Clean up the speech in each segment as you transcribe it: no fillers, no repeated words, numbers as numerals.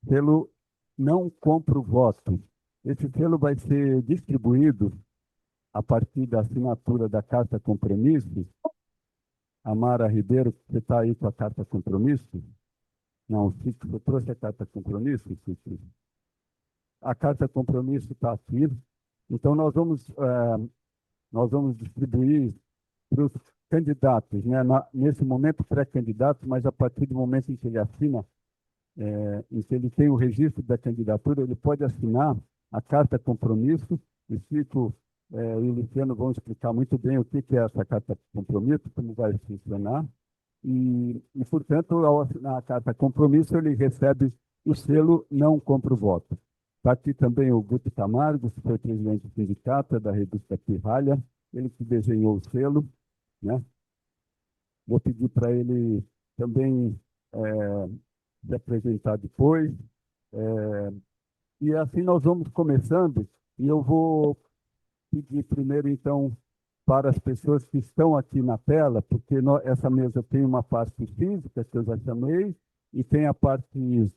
selo não compra o voto. Esse selo vai ser distribuído a partir da assinatura da Carta Compromisso. Amara Ribeiro, você está aí com a Carta Compromisso? Não, Chico, eu trouxe a Carta Compromisso, Chico. A Carta Compromisso está aqui. Então, nós vamos distribuir para os candidatos, né? Nesse momento, pré-candidatos, mas a partir do momento em que ele assina, em que ele tem o registro da candidatura, ele pode assinar a carta compromisso. O Chico e o Luciano vão explicar muito bem o que é essa carta compromisso, como vai funcionar. Portanto, ao assinar a carta compromisso, ele recebe o selo Não Compro Voto. Está aqui também o Guto Camargo, que foi presidente do sindicato da revista Pirralha, ele que desenhou o selo, né? Vou pedir para ele também se apresentar depois. E assim nós vamos começando, e eu vou pedir primeiro, então, para as pessoas que estão aqui na tela, porque essa mesa tem uma parte física, que eu já chamei, e tem a parte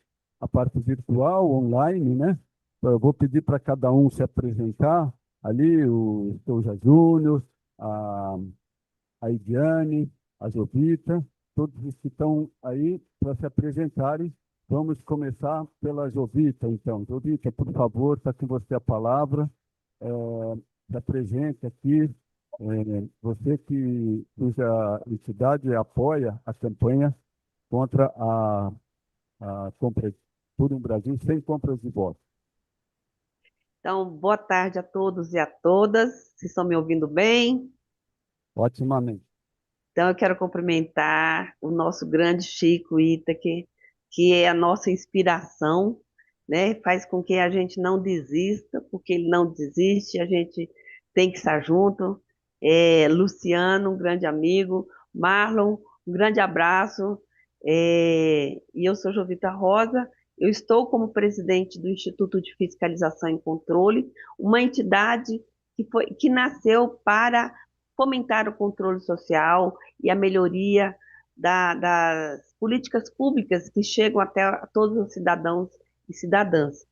virtual, online, né? Então, eu vou pedir para cada um se apresentar, ali o Souza Júnior, a Idiane, a Jovita, todos os que estão aí para se apresentarem. Vamos começar pela Jovita, então. Jovita, por favor, está com você a palavra. Se apresente aqui. Você cuja entidade apoia a campanha contra a compra por um Brasil sem compras de votos. Então, boa tarde a todos e a todas. Vocês estão me ouvindo bem? Otimamente. Então, eu quero cumprimentar o nosso grande Chico Itaque, que é a nossa inspiração, né? Faz com que a gente não desista, porque ele não desiste, a gente tem que estar junto. Luciano, um grande amigo. Marlon, um grande abraço. E eu sou Jovita Rosa, eu estou como presidente do Instituto de Fiscalização e Controle, uma entidade que nasceu para fomentar o controle social e a melhoria das políticas públicas que chegam até a todos os cidadãos e cidadãs.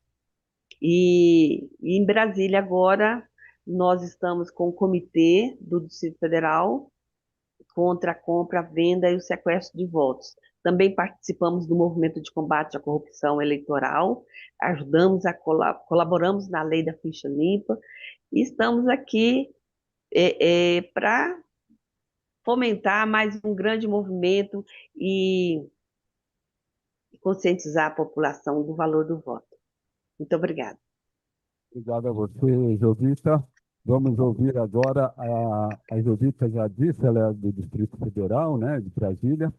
E em Brasília agora nós estamos com o comitê do Distrito Federal contra a compra, a venda e o sequestro de votos. Também participamos do movimento de combate à corrupção eleitoral, colaboramos na lei da ficha limpa e estamos aqui para fomentar mais um grande movimento e conscientizar a população do valor do voto. Muito obrigada. Obrigado a você, Jovita. Vamos ouvir agora a Jovita já disse, ela é do Distrito Federal, né, de Brasília.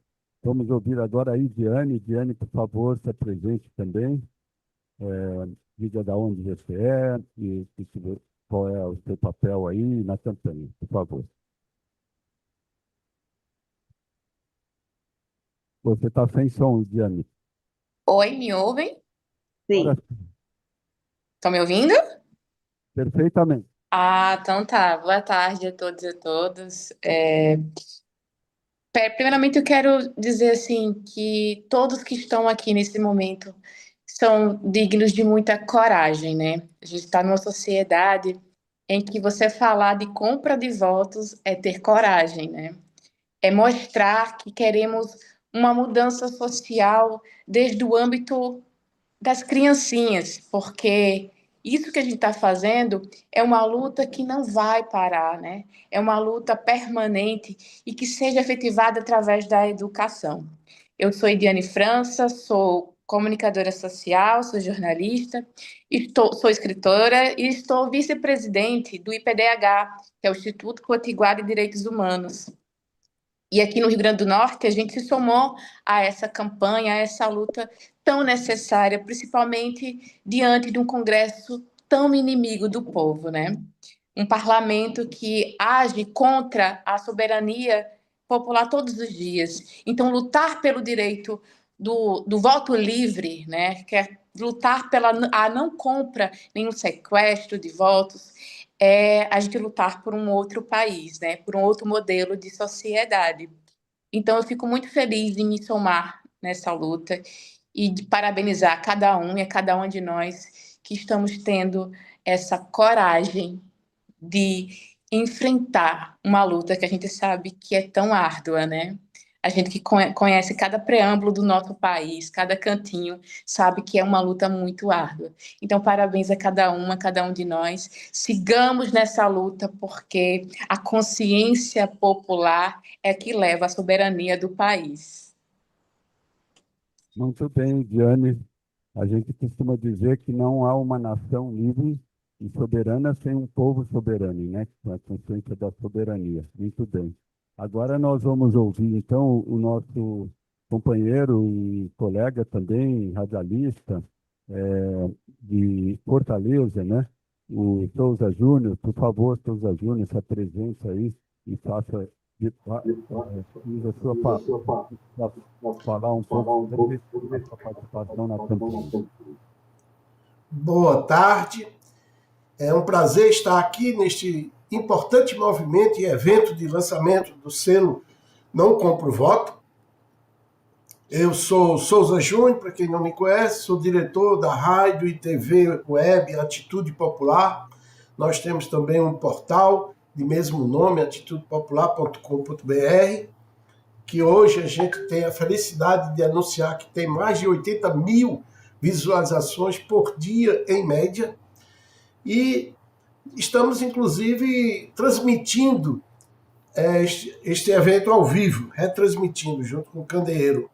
Vamos ouvir agora a Idiane. Idiane, por favor, se apresente também. Diga de onde você é e qual é o seu papel aí na campanha, por favor. Você está sem som, Idiane. Oi, me ouvem? Sim. Estão me ouvindo? Perfeitamente. Então tá. Boa tarde a todos e a todas. Primeiramente, eu quero dizer assim que todos que estão aqui nesse momento são dignos de muita coragem, né? A gente está numa sociedade em que você falar de compra de votos é ter coragem, né? É mostrar que queremos uma mudança social desde o âmbito das criancinhas, porque isso que a gente está fazendo é uma luta que não vai parar, né? É uma luta permanente e que seja efetivada através da educação. Eu sou Ediane França, sou comunicadora social, sou jornalista, sou escritora e estou vice-presidente do IPDH, que é o Instituto Potiguar de Direitos Humanos. E aqui no Rio Grande do Norte, a gente se somou a essa campanha, a essa luta tão necessária, principalmente diante de um Congresso tão inimigo do povo, né? Um parlamento que age contra a soberania popular todos os dias. Então, lutar pelo direito do voto livre, né? Que é lutar pela a não compra, nenhum sequestro de votos, é a gente lutar por um outro país, né? Por um outro modelo de sociedade. Então, eu fico muito feliz em me somar nessa luta e de parabenizar cada um e a cada uma de nós que estamos tendo essa coragem de enfrentar uma luta que a gente sabe que é tão árdua, né? A gente que conhece cada preâmbulo do nosso país, cada cantinho, sabe que é uma luta muito árdua. Então, parabéns a cada um de nós. Sigamos nessa luta, porque a consciência popular é que leva à soberania do país. Muito bem, Diane. A gente costuma dizer que não há uma nação livre e soberana sem um povo soberano, né? Com a consciência da soberania. Muito bem. Agora nós vamos ouvir, então, o nosso companheiro e colega também, radialista, de Fortaleza, né? O Souza Júnior. Por favor, Souza Júnior, se apresente aí e faça use a sua falar um pouco sobre a sua participação na campanha. Boa tarde. É um prazer estar aqui neste importante movimento e evento de lançamento do selo Não Compro Voto. Eu sou Souza Júnior, para quem não me conhece, sou diretor da rádio e TV web Atitude Popular. Nós temos também um portal de mesmo nome, atitudepopular.com.br, que hoje a gente tem a felicidade de anunciar que tem mais de 80 mil visualizações por dia, em média, e estamos, inclusive, transmitindo este evento ao vivo, retransmitindo junto com o Candeeiro.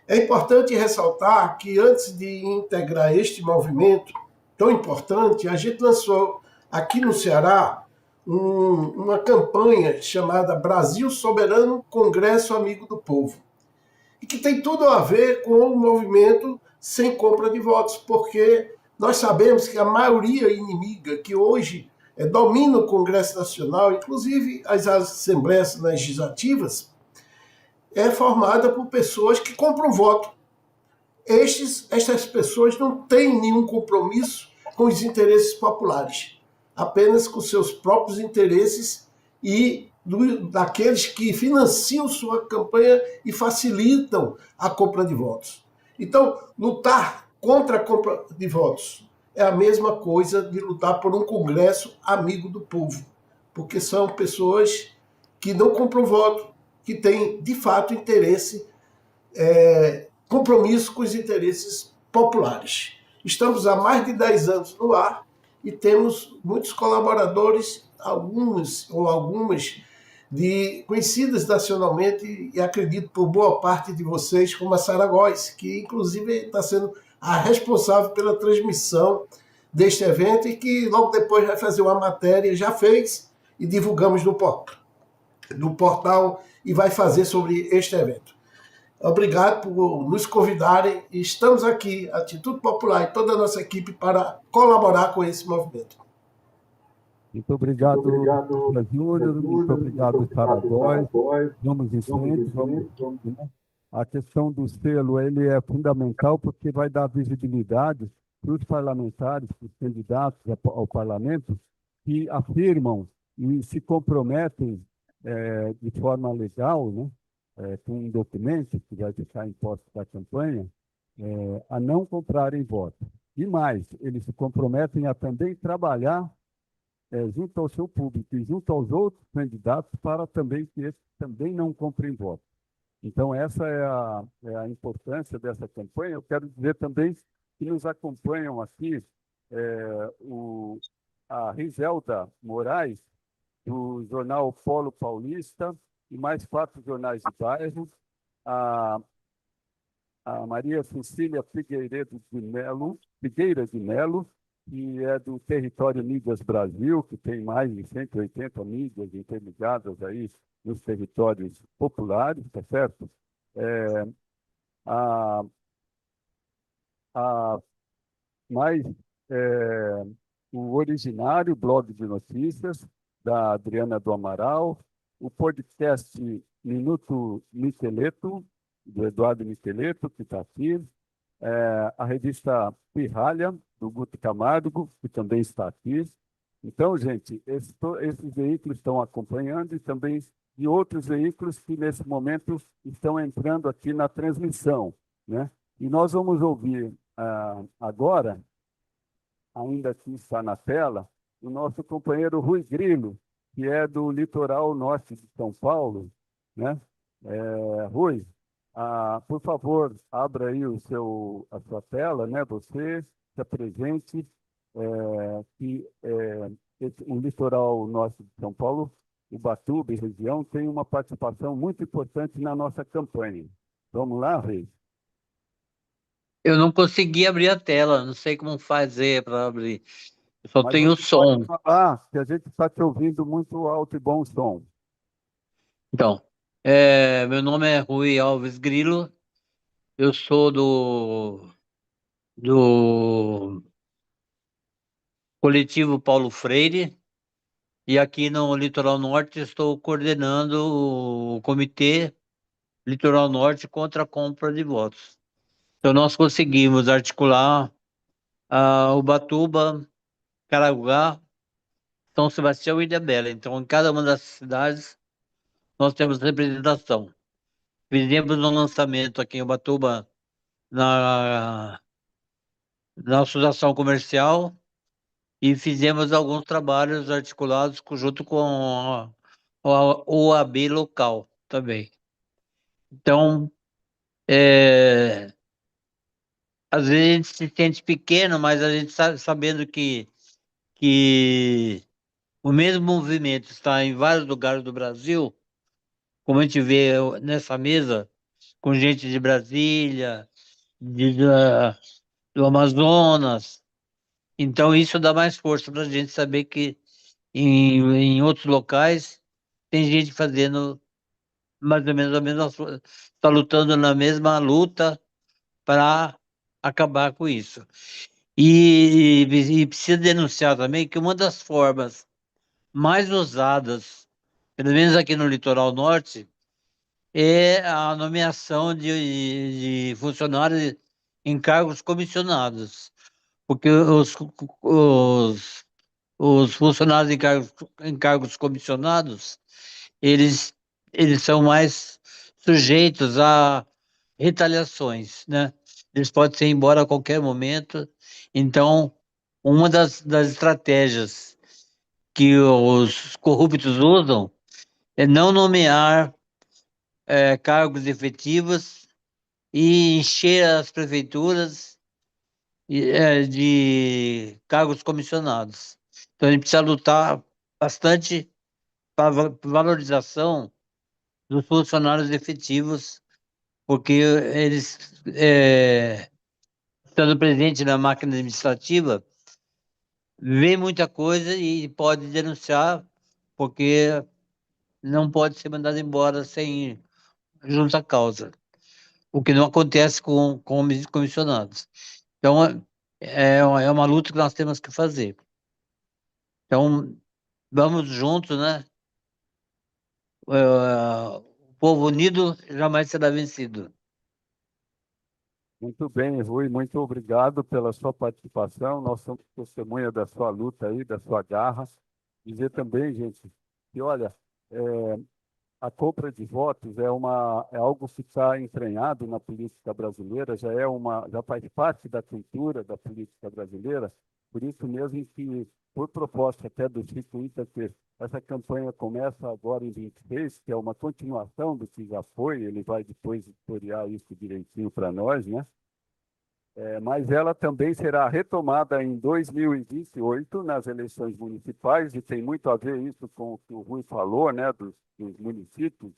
É importante ressaltar que, antes de integrar este movimento tão importante, a gente lançou aqui no Ceará uma campanha chamada Brasil Soberano Congresso Amigo do Povo, e que tem tudo a ver com o movimento sem compra de votos, porque nós sabemos que a maioria inimiga que hoje domina o Congresso Nacional, inclusive as assembleias legislativas, é formada por pessoas que compram voto. Estas pessoas não têm nenhum compromisso com os interesses populares, apenas com seus próprios interesses e daqueles que financiam sua campanha e facilitam a compra de votos. Então, lutar contra a compra de votos é a mesma coisa de lutar por um Congresso amigo do povo, porque são pessoas que não compram voto, que têm, de fato, interesse, compromisso com os interesses populares. Estamos há mais de 10 anos no ar e temos muitos colaboradores, algumas conhecidas nacionalmente, e acredito por boa parte de vocês, como a Sara Góes, que inclusive está sendo a responsável pela transmissão deste evento e que logo depois vai fazer uma matéria, já fez, e divulgamos no portal e vai fazer sobre este evento. Obrigado por nos convidarem e estamos aqui, Atitude Popular e toda a nossa equipe, para colaborar com esse movimento. Muito obrigado, Júnior. Muito obrigado, Sara Góes. Vamos em frente. Né? A questão do selo ele é fundamental porque vai dar visibilidade para os parlamentares, para os candidatos ao parlamento, que afirmam e se comprometem de forma legal, né? Com um documento que vai ficar em posse da campanha, a não comprarem votos. E mais, eles se comprometem a também trabalhar junto ao seu público e junto aos outros candidatos para também que eles também não comprem votos. Então, essa é a importância dessa campanha. Eu quero dizer também que nos acompanham aqui a Riselda Moraes, do jornal Polo Paulista, e mais 4 jornais de bairro, a Maria Cecília Figueira de Melo, que é do Território Mídias Brasil, que tem mais de 180 mídias interligadas aí nos territórios populares, tá certo? O Originário, blog de notícias, da Adriana do Amaral, o podcast Minuto Micheleto, do Eduardo Micheleto, que está aqui, a revista Pirralha, do Guto Camargo, que também está aqui. Então, gente, esses veículos estão acompanhando e também de outros veículos que, nesse momento, estão entrando aqui na transmissão, né? E nós vamos ouvir agora, ainda que está na tela, o nosso companheiro Rui Grilo, que é do litoral norte de São Paulo, né? Rui, por favor, abra aí a sua tela, né? Você se apresente, o litoral norte de São Paulo, Ubatuba e região, tem uma participação muito importante na nossa campanha. Vamos lá, Rui? Eu não consegui abrir a tela, não sei como fazer para abrir. Eu só Mas tenho o você pode som. falar que a gente está te ouvindo muito alto e bom som. Então, meu nome é Rui Alves Grilo, eu sou do coletivo Paulo Freire e aqui no Litoral Norte estou coordenando o Comitê Litoral Norte contra a compra de votos. Então, nós conseguimos articular Ubatuba, Caraguá, São Sebastião e Ilhabela. Então, em cada uma das cidades, nós temos representação. Fizemos um lançamento aqui em Ubatuba na associação comercial e fizemos alguns trabalhos articulados junto com a OAB local também. Então, às vezes a gente se sente pequeno, mas a gente sabe, sabendo que o mesmo movimento está em vários lugares do Brasil, como a gente vê nessa mesa, com gente de Brasília, do Amazonas. Então, isso dá mais força para a gente saber que em outros locais tem gente fazendo mais ou menos a mesma, está lutando na mesma luta para acabar com isso. E precisa denunciar também que uma das formas mais usadas, pelo menos aqui no litoral norte, é a nomeação de funcionários em cargos comissionados, porque os funcionários em cargos comissionados, eles, eles são mais sujeitos a retaliações, né? Eles podem ser embora a qualquer momento. Então, uma das estratégias que os corruptos usam é não nomear cargos efetivos e encher as prefeituras de cargos comissionados. Então, a gente precisa lutar bastante para a valorização dos funcionários efetivos, porque eles, estando presente na máquina administrativa, vê muita coisa e pode denunciar, porque não pode ser mandado embora sem justa causa, o que não acontece com os comissionados. Então, é uma luta que nós temos que fazer. Então, vamos juntos, né? O povo unido jamais será vencido. Muito bem, Rui, muito obrigado pela sua participação. Nós somos testemunha da sua luta aí, da sua garra. Dizer também, gente, que olha, é, a compra de votos é algo que está entranhado na política brasileira, já faz parte da cultura da política brasileira, por isso mesmo que, por proposta até do Chico Itaque, essa campanha começa agora em 26, que é uma continuação do que já foi, ele vai depois historiar isso direitinho para nós, né? Mas ela também será retomada em 2028 nas eleições municipais, e tem muito a ver isso com o que o Rui falou, né, dos municípios,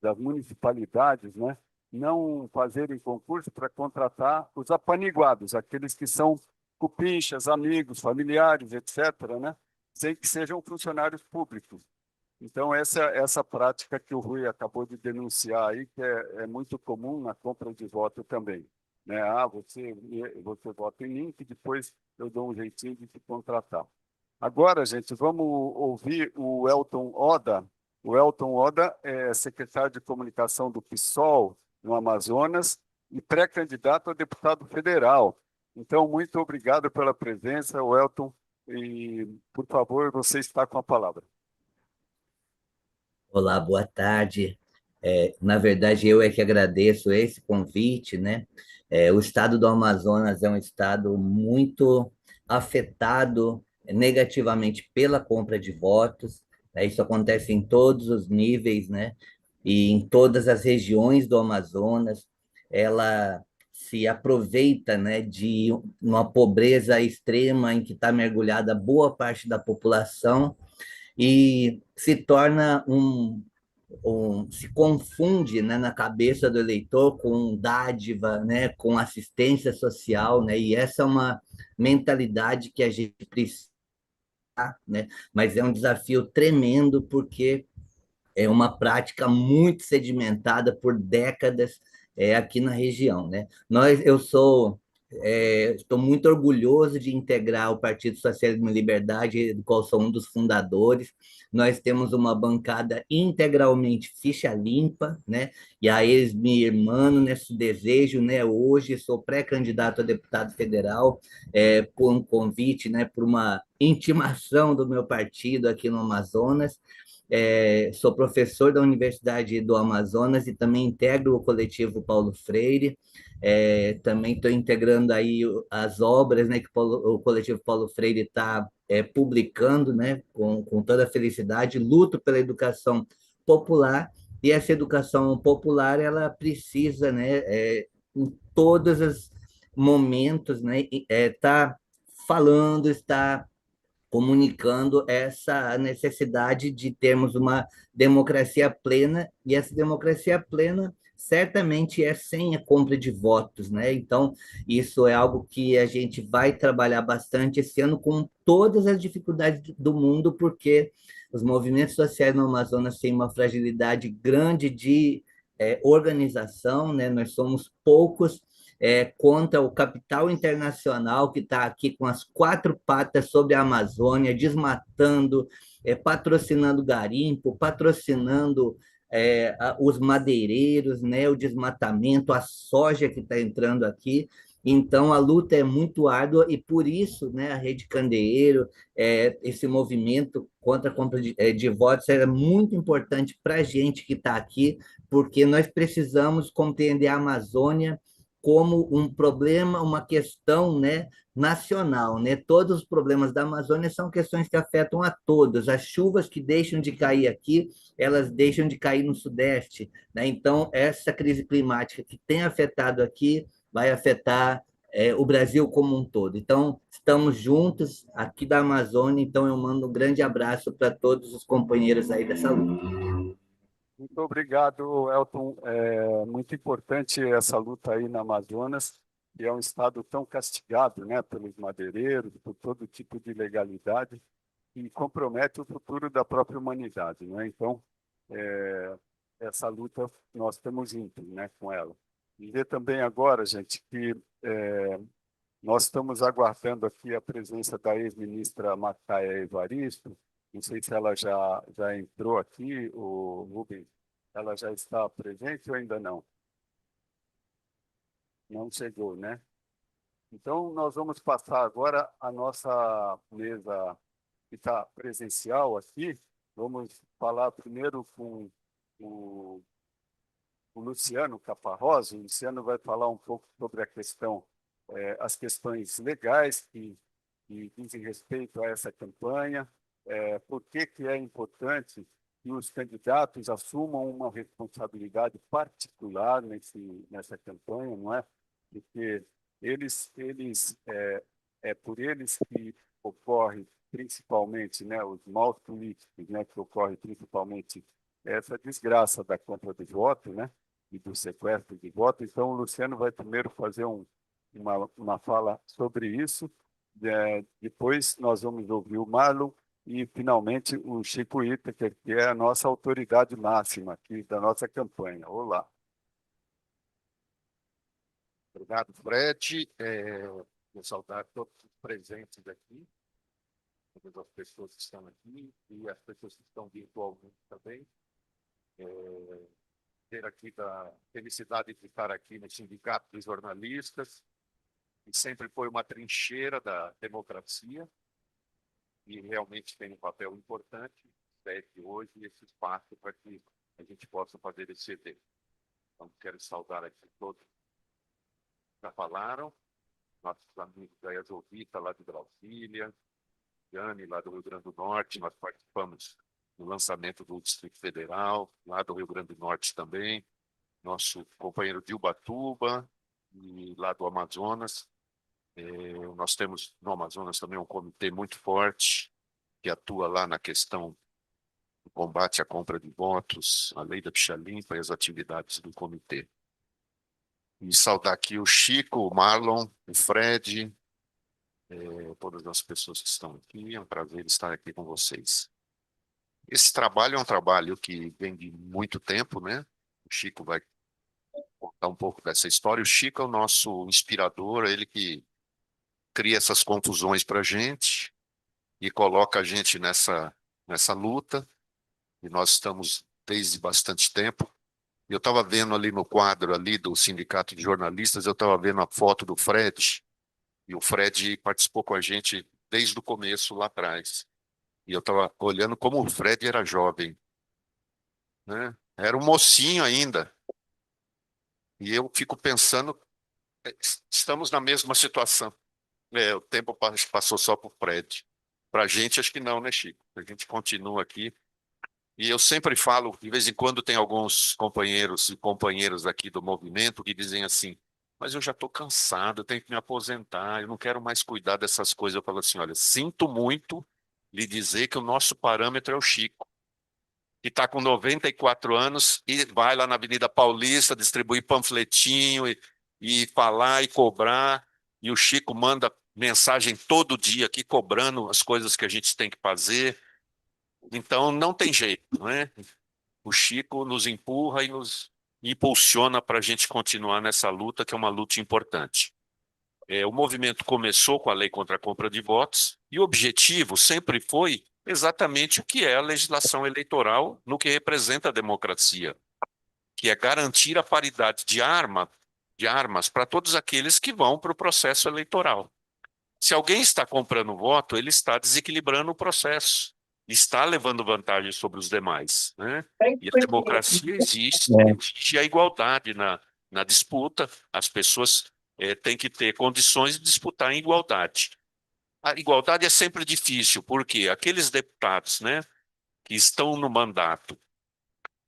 das municipalidades, né, não fazerem concurso para contratar os apaniguados, aqueles que são cupinchas, amigos, familiares, etc., né, sem que sejam funcionários públicos. Então, essa prática que o Rui acabou de denunciar aí, que é muito comum na compra de voto também, né? Você vota em mim, que depois eu dou um jeitinho de te contratar. Agora, gente, vamos ouvir o Elton Oda. O Elton Oda é secretário de comunicação do PSOL no Amazonas e pré-candidato a deputado federal. Então, muito obrigado pela presença, Elton, e, por favor, você está com a palavra. Olá, boa tarde. Na verdade, eu é que agradeço esse convite, né? O estado do Amazonas é um estado muito afetado negativamente pela compra de votos, né? Isso acontece em todos os níveis, né? E em todas as regiões do Amazonas, ela se aproveita, né, de uma pobreza extrema em que está mergulhada boa parte da população e se torna se confunde, né, na cabeça do eleitor com dádiva, né, com assistência social, né, e essa é uma mentalidade que a gente precisa, né, mas é um desafio tremendo porque é uma prática muito sedimentada por décadas aqui na região, né? Estou muito orgulhoso de integrar o Partido Socialismo e Liberdade, do qual sou um dos fundadores. Nós temos uma bancada integralmente ficha limpa, né? E a eles me irmão nesse desejo, né? Hoje sou pré-candidato a deputado federal por um convite, né? Por uma intimação do meu partido aqui no Amazonas. Sou professor da Universidade do Amazonas e também integro o coletivo Paulo Freire. Também estou integrando aí as obras, né, que o coletivo Paulo Freire está publicando, né, com toda a felicidade. Luto pela educação popular e essa educação popular ela precisa, né, em todos os momentos, né, tá falando, está comunicando essa necessidade de termos uma democracia plena, e essa democracia plena certamente é sem a compra de votos, né? Então, isso é algo que a gente vai trabalhar bastante esse ano com todas as dificuldades do mundo, porque os movimentos sociais no Amazonas têm uma fragilidade grande de organização, né? Nós somos poucos contra o capital internacional que está aqui com as quatro patas sobre a Amazônia, desmatando, patrocinando garimpo, patrocinando os madeireiros, né, o desmatamento, a soja que está entrando aqui. Então, a luta é muito árdua e, por isso, né, a Rede Candeeiro, esse movimento contra a compra de votos é muito importante para a gente que está aqui, porque nós precisamos compreender a Amazônia como um problema, uma questão, né, nacional, né? Todos os problemas da Amazônia são questões que afetam a todos. As chuvas que deixam de cair aqui, elas deixam de cair no Sudeste, né? Então, essa crise climática que tem afetado aqui vai afetar o Brasil como um todo. Então, estamos juntos aqui da Amazônia, então eu mando um grande abraço para todos os companheiros aí dessa luta. Muito obrigado, Elton. É muito importante essa luta aí na Amazonas, que é um estado tão castigado, né, pelos madeireiros, por todo tipo de ilegalidade, e compromete o futuro da própria humanidade, né? Então, essa luta nós estamos juntos, né, com ela. E ver também agora, gente, que nós estamos aguardando aqui a presença da ex-ministra Macaia Evaristo. Não sei se ela já entrou aqui, o Rubens. Ela já está presente ou ainda não? Não chegou, né? Então, nós vamos passar agora a nossa mesa que está presencial aqui. Vamos falar primeiro com o, o Luciano Caparrosa. O Luciano vai falar um pouco sobre a questão, as questões legais que dizem respeito a essa campanha, por que é importante que os candidatos assumam uma responsabilidade particular nessa campanha, não é? Porque é por eles que ocorre principalmente, né, os maus políticos, né, que ocorre principalmente essa desgraça da compra de voto, né, e do sequestro de voto. Então, o Luciano vai primeiro fazer uma fala sobre isso, depois nós vamos ouvir o Marlon e, finalmente, o Chico Itaker, que é a nossa autoridade máxima aqui da nossa campanha. Olá. Obrigado, Fred. Vou saudar todos os presentes aqui, todas as pessoas que estão aqui e as pessoas que estão virtualmente também. Ter aqui da felicidade de estar aqui no Sindicato dos Jornalistas, que sempre foi uma trincheira da democracia e realmente tem um papel importante, cede hoje esse espaço para que a gente possa fazer esse evento. Então, quero saudar aqui todos que já falaram, nossos amigos da Exovita, lá de Brasília, Jane, lá do Rio Grande do Norte, nós participamos do lançamento do Distrito Federal, lá do Rio Grande do Norte também, nosso companheiro de Ubatuba, e lá do Amazonas. Nós temos no Amazonas também um comitê muito forte, que atua lá na questão do combate à compra de votos, a lei da ficha limpa e as atividades do comitê. E saudar aqui o Chico, o Marlon, o Fred, todas as pessoas que estão aqui. É um prazer estar aqui com vocês. Esse trabalho é um trabalho que vem de muito tempo, né? O Chico vai contar um pouco dessa história. O Chico é o nosso inspirador, ele que cria essas confusões para a gente e coloca a gente nessa luta. E nós estamos desde bastante tempo. Eu estava vendo ali no quadro ali do Sindicato de Jornalistas, eu estava vendo a foto do Fred, e o Fred participou com a gente desde o começo, lá atrás. E eu estava olhando como o Fred era jovem, né? Era um mocinho ainda. E eu fico pensando, estamos na mesma situação. O tempo passou só para o Fred. Para a gente, acho que não, né, Chico? A gente continua aqui. E eu sempre falo, de vez em quando tem alguns companheiros e companheiras aqui do movimento que dizem assim, mas eu já estou cansado, eu tenho que me aposentar, eu não quero mais cuidar dessas coisas. Eu falo assim, olha, sinto muito lhe dizer que o nosso parâmetro é o Chico, que está com 94 anos e vai lá na Avenida Paulista distribuir panfletinho e falar e cobrar. E o Chico manda mensagem todo dia aqui cobrando as coisas que a gente tem que fazer. Então, não tem jeito, não é? O Chico nos empurra e nos impulsiona para a gente continuar nessa luta, que é uma luta importante. O movimento começou com a lei contra a compra de votos, e o objetivo sempre foi exatamente o que é a legislação eleitoral no que representa a democracia, que é garantir a paridade de armas para todos aqueles que vão para o processo eleitoral. Se alguém está comprando voto, ele está desequilibrando o processo, está levando vantagem sobre os demais, né? E a democracia exige a igualdade na disputa, as pessoas têm que ter condições de disputar em igualdade. A igualdade é sempre difícil, porque aqueles deputados, né, que estão no mandato,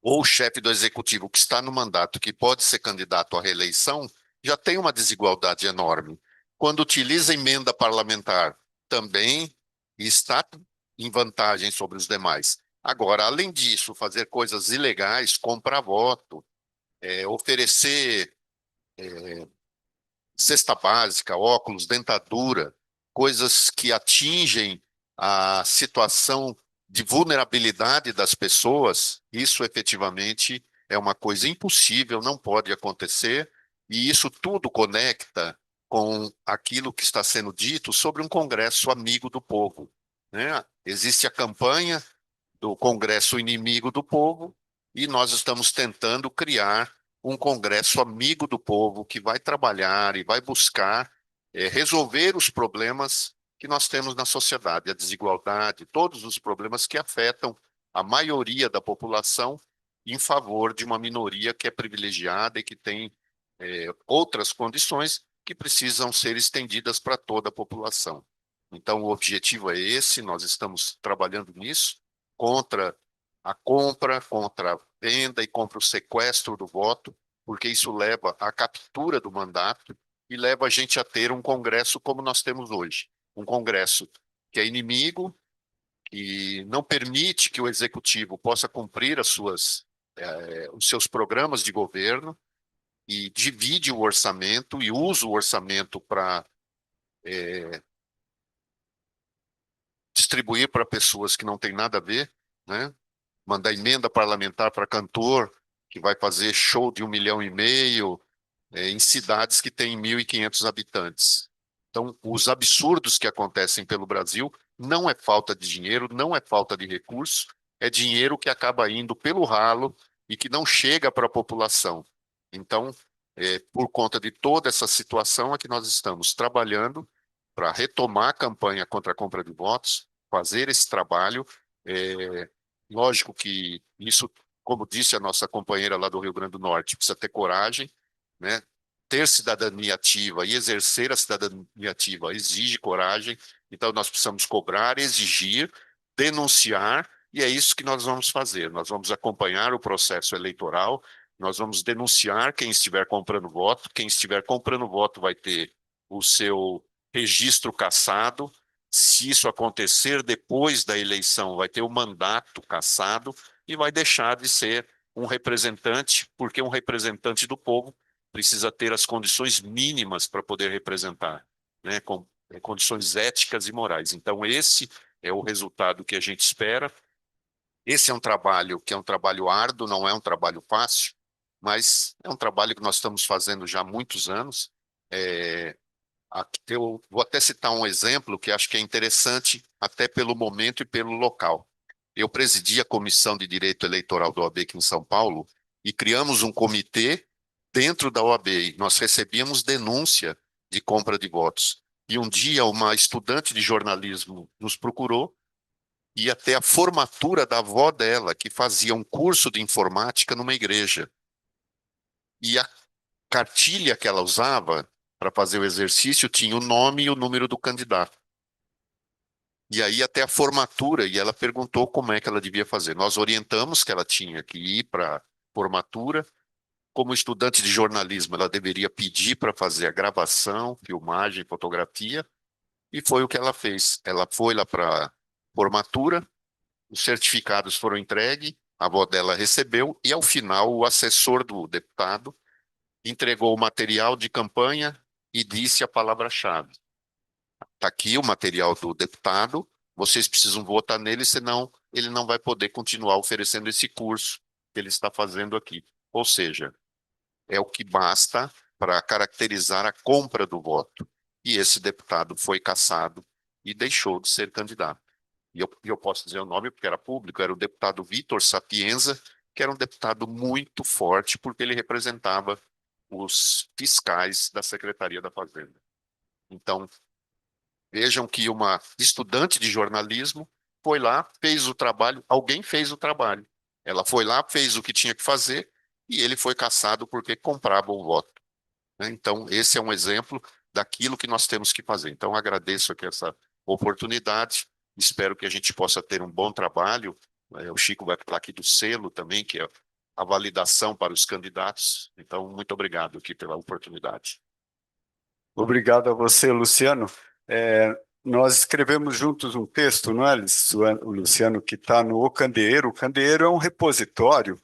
ou o chefe do executivo que está no mandato, que pode ser candidato à reeleição, já tem uma desigualdade enorme. Quando utiliza emenda parlamentar, também está em vantagem sobre os demais. Agora, além disso, fazer coisas ilegais, comprar voto, oferecer cesta básica, óculos, dentadura, coisas que atingem a situação de vulnerabilidade das pessoas, isso efetivamente é uma coisa impossível, não pode acontecer, e isso tudo conecta com aquilo que está sendo dito sobre um Congresso amigo do povo, né? Existe a campanha do Congresso inimigo do povo, e nós estamos tentando criar um Congresso amigo do povo que vai trabalhar e vai buscar resolver os problemas que nós temos na sociedade, a desigualdade, todos os problemas que afetam a maioria da população em favor de uma minoria que é privilegiada e que tem outras condições que precisam ser estendidas para toda a população. Então, o objetivo é esse, nós estamos trabalhando nisso, contra a compra, contra a venda e contra o sequestro do voto, porque isso leva à captura do mandato e leva a gente a ter um Congresso como nós temos hoje. Um Congresso que é inimigo, que não permite que o Executivo possa cumprir os seus programas de governo e divide o orçamento e usa o orçamento para distribuir para pessoas que não têm nada a ver, né? Mandar emenda parlamentar para cantor, que vai fazer show de 1,5 milhão em cidades que têm 1.500 habitantes. Então, os absurdos que acontecem pelo Brasil não é falta de dinheiro, não é falta de recurso, é dinheiro que acaba indo pelo ralo e que não chega para a população. Então, por conta de toda essa situação é que nós estamos trabalhando para retomar a campanha contra a compra de votos, fazer esse trabalho. Lógico que isso como disse a nossa companheira lá do Rio Grande do Norte, precisa ter coragem, né? Ter cidadania ativa e exercer a cidadania ativa exige coragem, então nós precisamos cobrar, exigir, denunciar, e é isso que nós vamos fazer. Nós vamos acompanhar o processo eleitoral, nós vamos denunciar quem estiver comprando voto, quem estiver comprando voto vai ter o seu registro cassado, se isso acontecer depois da eleição, vai ter o mandato cassado e vai deixar de ser um representante, porque um representante do povo precisa ter as condições mínimas para poder representar, né, com condições éticas e morais. Então, esse é o resultado que a gente espera. Esse é um trabalho que é um trabalho árduo, não é um trabalho fácil, mas é um trabalho que nós estamos fazendo já há muitos anos. Eu vou até citar um exemplo que acho que é interessante, até pelo momento e pelo local. Eu presidi a Comissão de Direito Eleitoral da OAB aqui em São Paulo e criamos um comitê dentro da OAB. E nós recebíamos denúncia de compra de votos. E um dia uma estudante de jornalismo nos procurou e até a formatura da avó dela, que fazia um curso de informática numa igreja. E a cartilha que ela usava para fazer o exercício tinha o nome e o número do candidato. E aí até a formatura, e ela perguntou como é que ela devia fazer. Nós orientamos que ela tinha que ir para a formatura. Como estudante de jornalismo, ela deveria pedir para fazer a gravação, filmagem, fotografia, e foi o que ela fez. Ela foi lá para a formatura, os certificados foram entregues, a avó dela recebeu, e ao final o assessor do deputado entregou o material de campanha e disse a palavra-chave. Está aqui o material do deputado, vocês precisam votar nele, senão ele não vai poder continuar oferecendo esse curso que ele está fazendo aqui. Ou seja, é o que basta para caracterizar a compra do voto. E esse deputado foi cassado e deixou de ser candidato. E eu posso dizer o nome porque era público, era o deputado Vitor Sapienza, que era um deputado muito forte, porque ele representava os fiscais da Secretaria da Fazenda. Então, vejam que uma estudante de jornalismo foi lá, fez o trabalho, alguém fez o trabalho. Ela foi lá, fez o que tinha que fazer, e ele foi cassado porque comprava o voto. Então, esse é um exemplo daquilo que nós temos que fazer. Então, agradeço aqui essa oportunidade, espero que a gente possa ter um bom trabalho. O Chico vai falar aqui do selo também, que é a validação para os candidatos. Então, muito obrigado aqui pela oportunidade. Obrigado a você, Luciano. Nós escrevemos juntos um texto, não é, Luciano, que está no O Candeeiro. O Candeeiro é um repositório,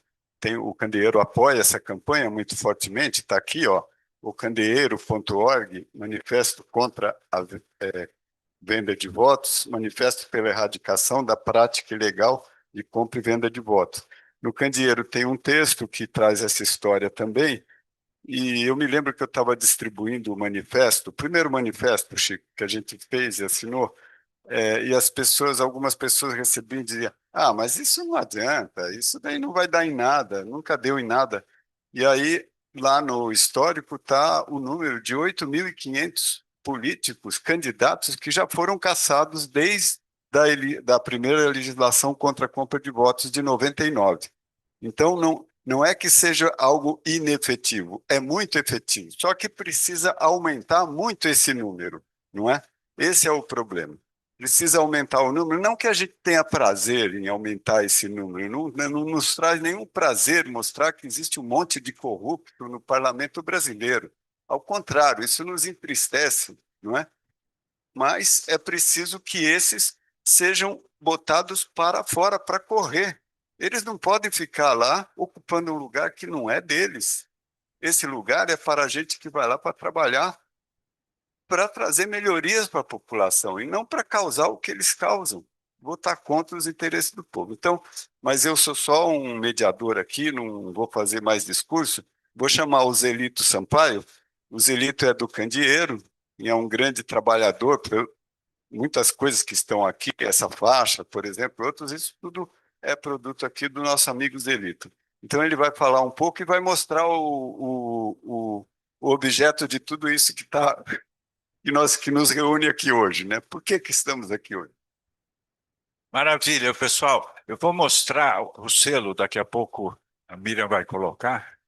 o Candeeiro apoia essa campanha muito fortemente, está aqui, ó, ocandeeiro.org, manifesto contra a venda de votos, manifesto pela erradicação da prática ilegal de compra e venda de votos. No Candeeiro tem um texto que traz essa história também, e eu me lembro que eu estava distribuindo o manifesto, o primeiro manifesto, Chico, que a gente fez e assinou, e algumas pessoas recebiam e diziam, mas isso não adianta, isso daí não vai dar em nada, nunca deu em nada. E aí, lá no histórico, está o número de 8.500 políticos, candidatos, que já foram cassados desde da primeira legislação contra a compra de votos de 99. Então, não é que seja algo inefetivo, é muito efetivo, só que precisa aumentar muito esse número, não é? Esse é o problema. Precisa aumentar o número, não que a gente tenha prazer em aumentar esse número, não nos traz nenhum prazer mostrar que existe um monte de corrupto no parlamento brasileiro. Ao contrário, isso nos entristece, não é? Mas é preciso que esses sejam botados para fora, para correr. Eles não podem ficar lá ocupando um lugar que não é deles. Esse lugar é para a gente que vai lá para trabalhar, para trazer melhorias para a população e não para causar o que eles causam, votar contra os interesses do povo. Então, mas eu sou só um mediador aqui, não vou fazer mais discurso, vou chamar o Zelito Sampaio. O Zelito é do Candeeiro e é um grande trabalhador, muitas coisas que estão aqui, essa faixa, por exemplo, outros, isso tudo é produto aqui do nosso amigo Zelito. Então ele vai falar um pouco e vai mostrar o objeto de tudo isso que nos reúne aqui hoje, né? Por que estamos aqui hoje? Maravilha, pessoal. Eu vou mostrar o selo, daqui a pouco a Miriam vai colocar,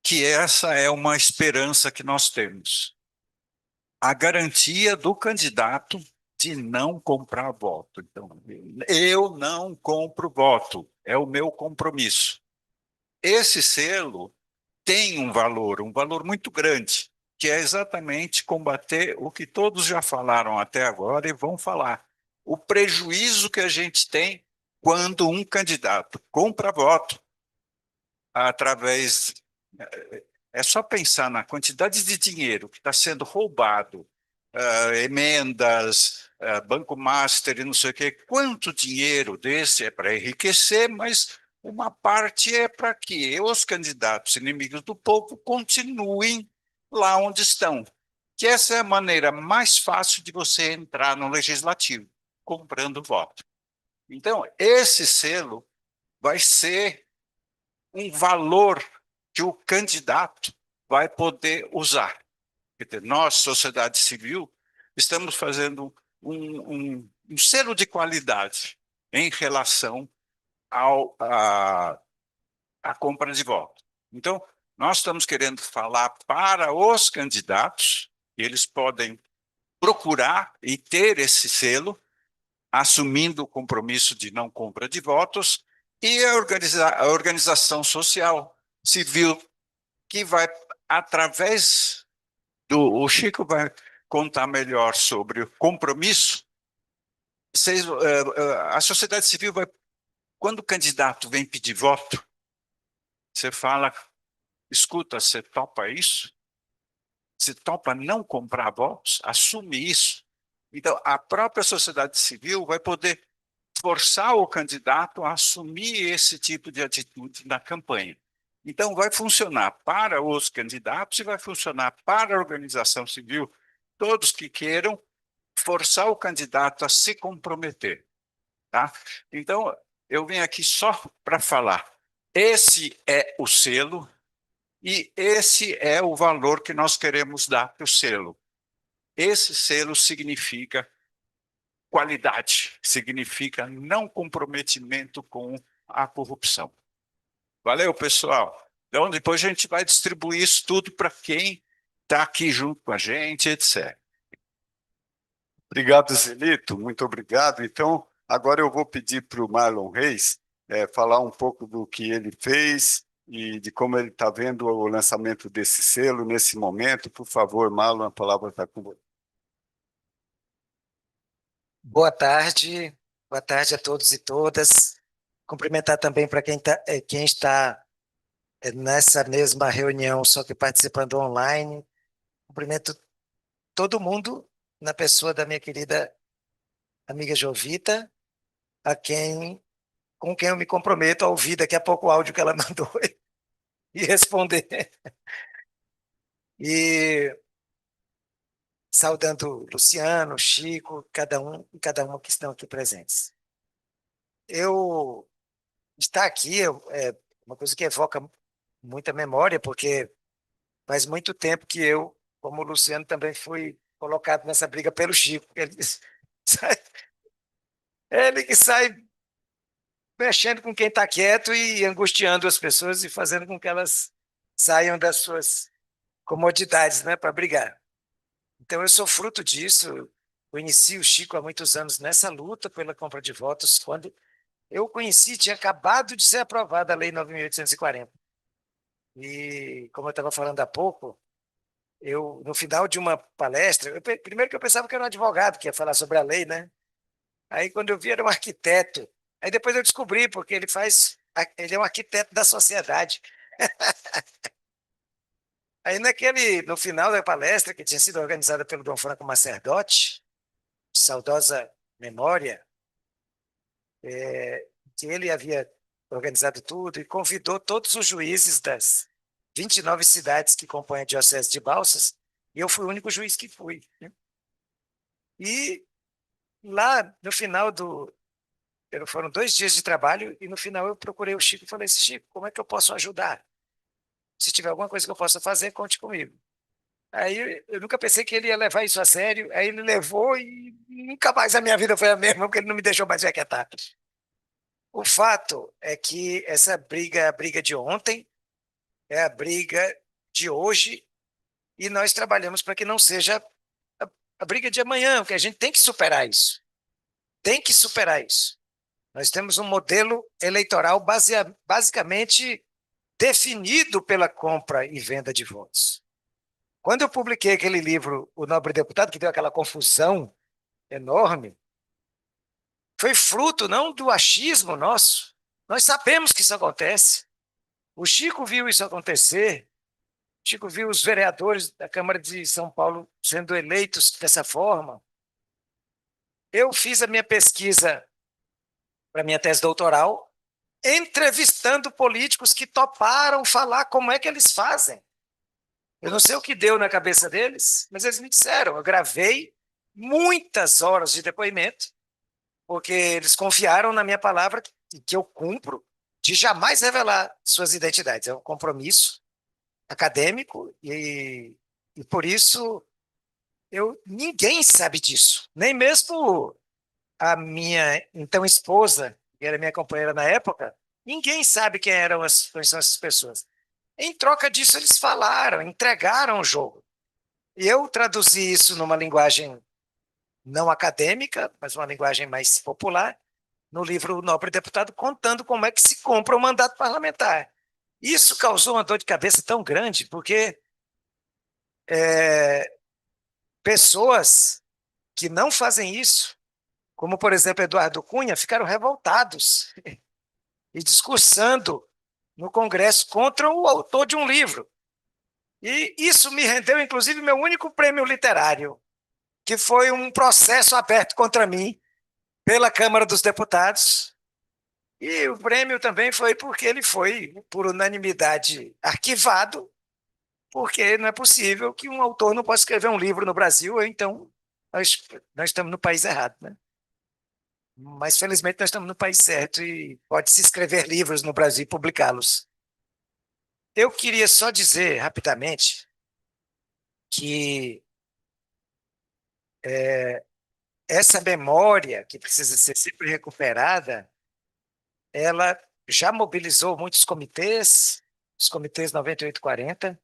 que essa é uma esperança que nós temos. A garantia do candidato de não comprar voto. Então, eu não compro voto, é o meu compromisso. Esse selo tem um valor muito grande, que é exatamente combater o que todos já falaram até agora e vão falar. O prejuízo que a gente tem quando um candidato compra voto através. É só pensar na quantidade de dinheiro que está sendo roubado, emendas, Banco Master e não sei o quê. Quanto dinheiro desse é para enriquecer, mas uma parte é para que os candidatos inimigos do povo continuem lá onde estão. Que essa é a maneira mais fácil de você entrar no legislativo, comprando voto. Então, esse selo vai ser um valor que o candidato vai poder usar. Quer dizer, nós, sociedade civil, estamos fazendo um selo de qualidade em relação à compra de voto. Então, nós estamos querendo falar para os candidatos, eles podem procurar e ter esse selo, assumindo o compromisso de não compra de votos, e a organização social civil, que vai, através o Chico vai contar melhor sobre o compromisso. A sociedade civil vai, quando o candidato vem pedir voto, você fala, escuta, você topa isso? Você topa não comprar votos? Assume isso. Então, a própria sociedade civil vai poder forçar o candidato a assumir esse tipo de atitude na campanha. Então, vai funcionar para os candidatos e vai funcionar para a organização civil, todos que queiram forçar o candidato a se comprometer. Tá? Então, eu vim aqui só para falar. Esse é o selo e esse é o valor que nós queremos dar para o selo. Esse selo significa qualidade, significa não comprometimento com a corrupção. Valeu, pessoal. Então, depois a gente vai distribuir isso tudo para quem está aqui junto com a gente, etc. Obrigado, Zelito, muito obrigado. Então, agora eu vou pedir para o Marlon Reis falar um pouco do que ele fez e de como ele está vendo o lançamento desse selo nesse momento. Por favor, Marlon, a palavra está com você. Boa tarde a todos e todas. Cumprimentar também para quem está nessa mesma reunião, só que participando online. Cumprimento todo mundo na pessoa da minha querida amiga Jovita, com quem eu me comprometo a ouvir daqui a pouco o áudio que ela mandou e responder. E saudando Luciano, Chico, cada um e cada uma que estão aqui presentes. Estar aqui é uma coisa que evoca muita memória, porque faz muito tempo que eu, como o Luciano, também fui colocado nessa briga pelo Chico. Ele que sai mexendo com quem está quieto e angustiando as pessoas e fazendo com que elas saiam das suas comodidades, né, para brigar. Então, eu sou fruto disso. Eu conheci o Chico há muitos anos nessa luta pela compra de votos, quando eu o conheci, tinha acabado de ser aprovada a Lei 9.840. E, como eu estava falando há pouco, no final de uma palestra, primeiro que eu pensava que era um advogado que ia falar sobre a lei, né? Aí, quando eu vi, era um arquiteto. Aí, depois eu descobri, porque ele é um arquiteto da sociedade. Aí, no final da palestra, que tinha sido organizada pelo Dom Franco Macerdotti, de saudosa memória, que ele havia organizado tudo e convidou todos os juízes das 29 cidades que compõem a Diocese de Balsas, e eu fui o único juiz que fui, né? E lá, no final foram 2 dias de trabalho, e no final eu procurei o Chico e falei assim: Chico, como é que eu posso ajudar? Se tiver alguma coisa que eu possa fazer, conte comigo. Aí eu nunca pensei que ele ia levar isso a sério, aí ele levou e nunca mais a minha vida foi a mesma, porque ele não me deixou mais me aquietar. O fato é que essa briga é a briga de ontem, é a briga de hoje, e nós trabalhamos para que não seja a briga de amanhã, porque a gente tem que superar isso. Tem que superar isso. Nós temos um modelo eleitoral basicamente definido pela compra e venda de votos. Quando eu publiquei aquele livro, O Nobre Deputado, que deu aquela confusão enorme, foi fruto não do achismo nosso. Nós sabemos que isso acontece. O Chico viu isso acontecer. O Chico viu os vereadores da Câmara de São Paulo sendo eleitos dessa forma. Eu fiz a minha pesquisa para minha tese doutoral, entrevistando políticos que toparam falar como é que eles fazem. Eu não sei o que deu na cabeça deles, mas eles me disseram. Eu gravei muitas horas de depoimento, porque eles confiaram na minha palavra que eu cumpro de jamais revelar suas identidades. É um compromisso acadêmico e por isso ninguém sabe disso, nem mesmo a minha então esposa, que era minha companheira na época, ninguém sabe quem são essas pessoas. Em troca disso, eles falaram, entregaram o jogo. E eu traduzi isso numa linguagem não acadêmica, mas uma linguagem mais popular, no livro O Nobre Deputado, contando como é que se compra o mandato parlamentar. Isso causou uma dor de cabeça tão grande, porque pessoas que não fazem isso, como, por exemplo, Eduardo Cunha, ficaram revoltados e discursando no Congresso contra o autor de um livro. E isso me rendeu, inclusive, meu único prêmio literário, que foi um processo aberto contra mim pela Câmara dos Deputados. E o prêmio também foi porque ele foi, por unanimidade, arquivado, porque não é possível que um autor não possa escrever um livro no Brasil, ou então nós estamos no país errado, né? Mas, felizmente, nós estamos no país certo e pode-se escrever livros no Brasil e publicá-los. Eu queria só dizer, rapidamente, que essa memória, que precisa ser sempre recuperada, ela já mobilizou muitos comitês, os comitês 9840,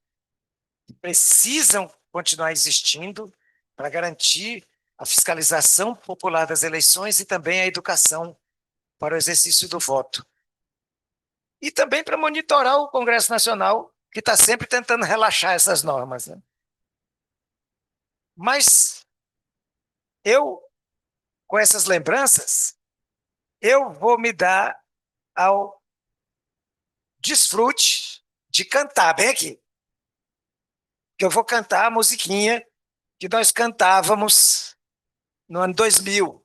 que precisam continuar existindo para garantir a fiscalização popular das eleições e também a educação para o exercício do voto. E também para monitorar o Congresso Nacional, que está sempre tentando relaxar essas normas, né? Mas eu, com essas lembranças, eu vou me dar ao desfrute de cantar, bem aqui. Que eu vou cantar a musiquinha que nós cantávamos no ano 2000.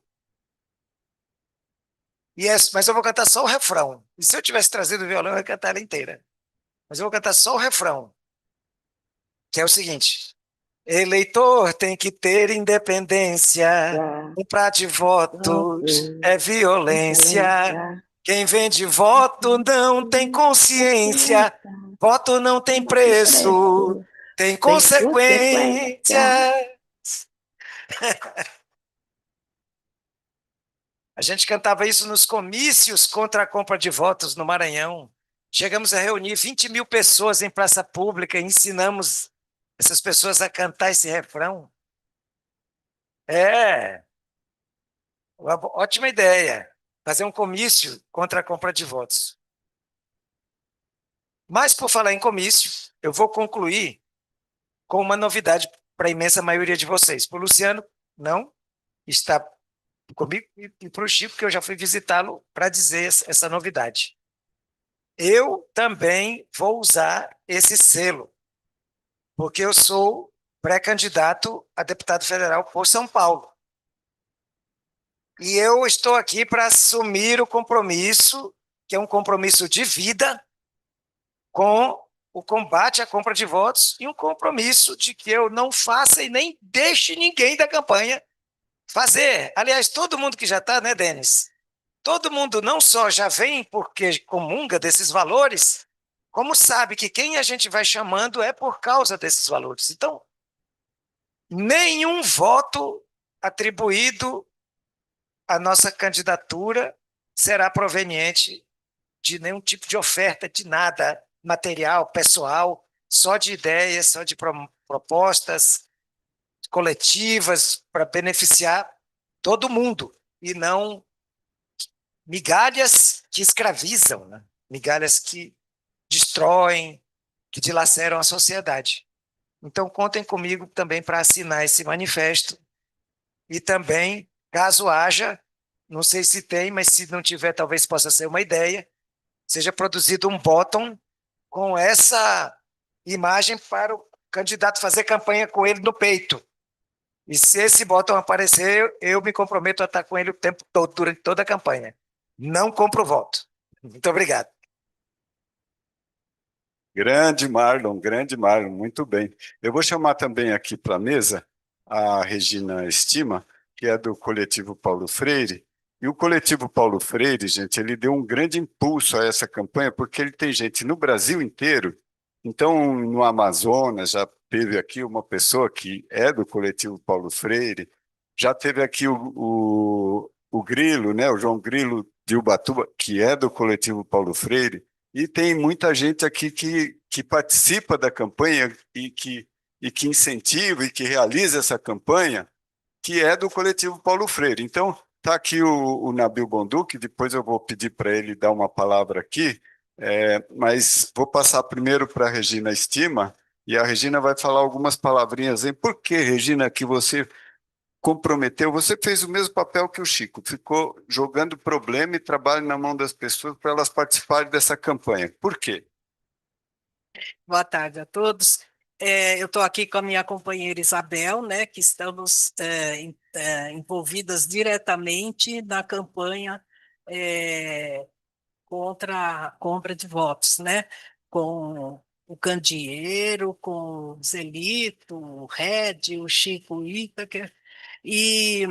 Mas eu vou cantar só o refrão. E se eu tivesse trazido o violão, eu ia cantar ela inteira. Mas eu vou cantar só o refrão, que é o seguinte: eleitor tem que ter independência, comprar de votos é violência. Quem vende voto não tem consciência, voto não tem preço, tem consequência. A gente cantava isso nos comícios contra a compra de votos no Maranhão. Chegamos a reunir 20 mil pessoas em praça pública e ensinamos essas pessoas a cantar esse refrão. Uma ótima ideia, fazer um comício contra a compra de votos. Mas, por falar em comício, eu vou concluir com uma novidade para a imensa maioria de vocês. Para o Luciano, não, está comigo, e para o Chico, que eu já fui visitá-lo para dizer essa novidade. Eu também vou usar esse selo, porque eu sou pré-candidato a deputado federal por São Paulo. E eu estou aqui para assumir o compromisso, que é um compromisso de vida, com o combate à compra de votos e um compromisso de que eu não faça e nem deixe ninguém da campanha fazer. Aliás, todo mundo que já está, né, Denis? Todo mundo não só já vem porque comunga desses valores, como sabe que quem a gente vai chamando é por causa desses valores. Então, nenhum voto atribuído à nossa candidatura será proveniente de nenhum tipo de oferta, de nada material, pessoal, só de ideias, só de propostas coletivas para beneficiar todo mundo, e não migalhas que escravizam, né? Migalhas que destroem, que dilaceram a sociedade. Então, contem comigo também para assinar esse manifesto e também, caso haja, não sei se tem, mas se não tiver, talvez possa ser uma ideia, seja produzido um bottom com essa imagem para o candidato fazer campanha com ele no peito. E se esse bottom aparecer, eu me comprometo a estar com ele o tempo todo, durante toda a campanha. Não compro voto. Muito obrigado. Grande Marlon, muito bem. Eu vou chamar também aqui para a mesa a Regina Estima, que é do Coletivo Paulo Freire. E o Coletivo Paulo Freire, gente, ele deu um grande impulso a essa campanha, porque ele tem gente no Brasil inteiro. Então, no Amazonas, já teve aqui uma pessoa que é do Coletivo Paulo Freire, já teve aqui o Grilo, né, o João Grilo de Ubatuba, que é do Coletivo Paulo Freire. E tem muita gente aqui que participa da campanha e que incentiva e que realiza essa campanha, que é do Coletivo Paulo Freire. Então, está aqui o Nabil Bonduque, depois eu vou pedir para ele dar uma palavra aqui, mas vou passar primeiro para a Regina Estima, e a Regina vai falar algumas palavrinhas aí. Por que, Regina, que você comprometeu, você fez o mesmo papel que o Chico, ficou jogando problema e trabalho na mão das pessoas para elas participarem dessa campanha. Por quê? Boa tarde a todos. Eu estou aqui com a minha companheira Isabel, né, que estamos envolvidas diretamente na campanha contra a compra de votos, né, com o Candeeiro, com o Zelito, o Red, o Chico Itaker, e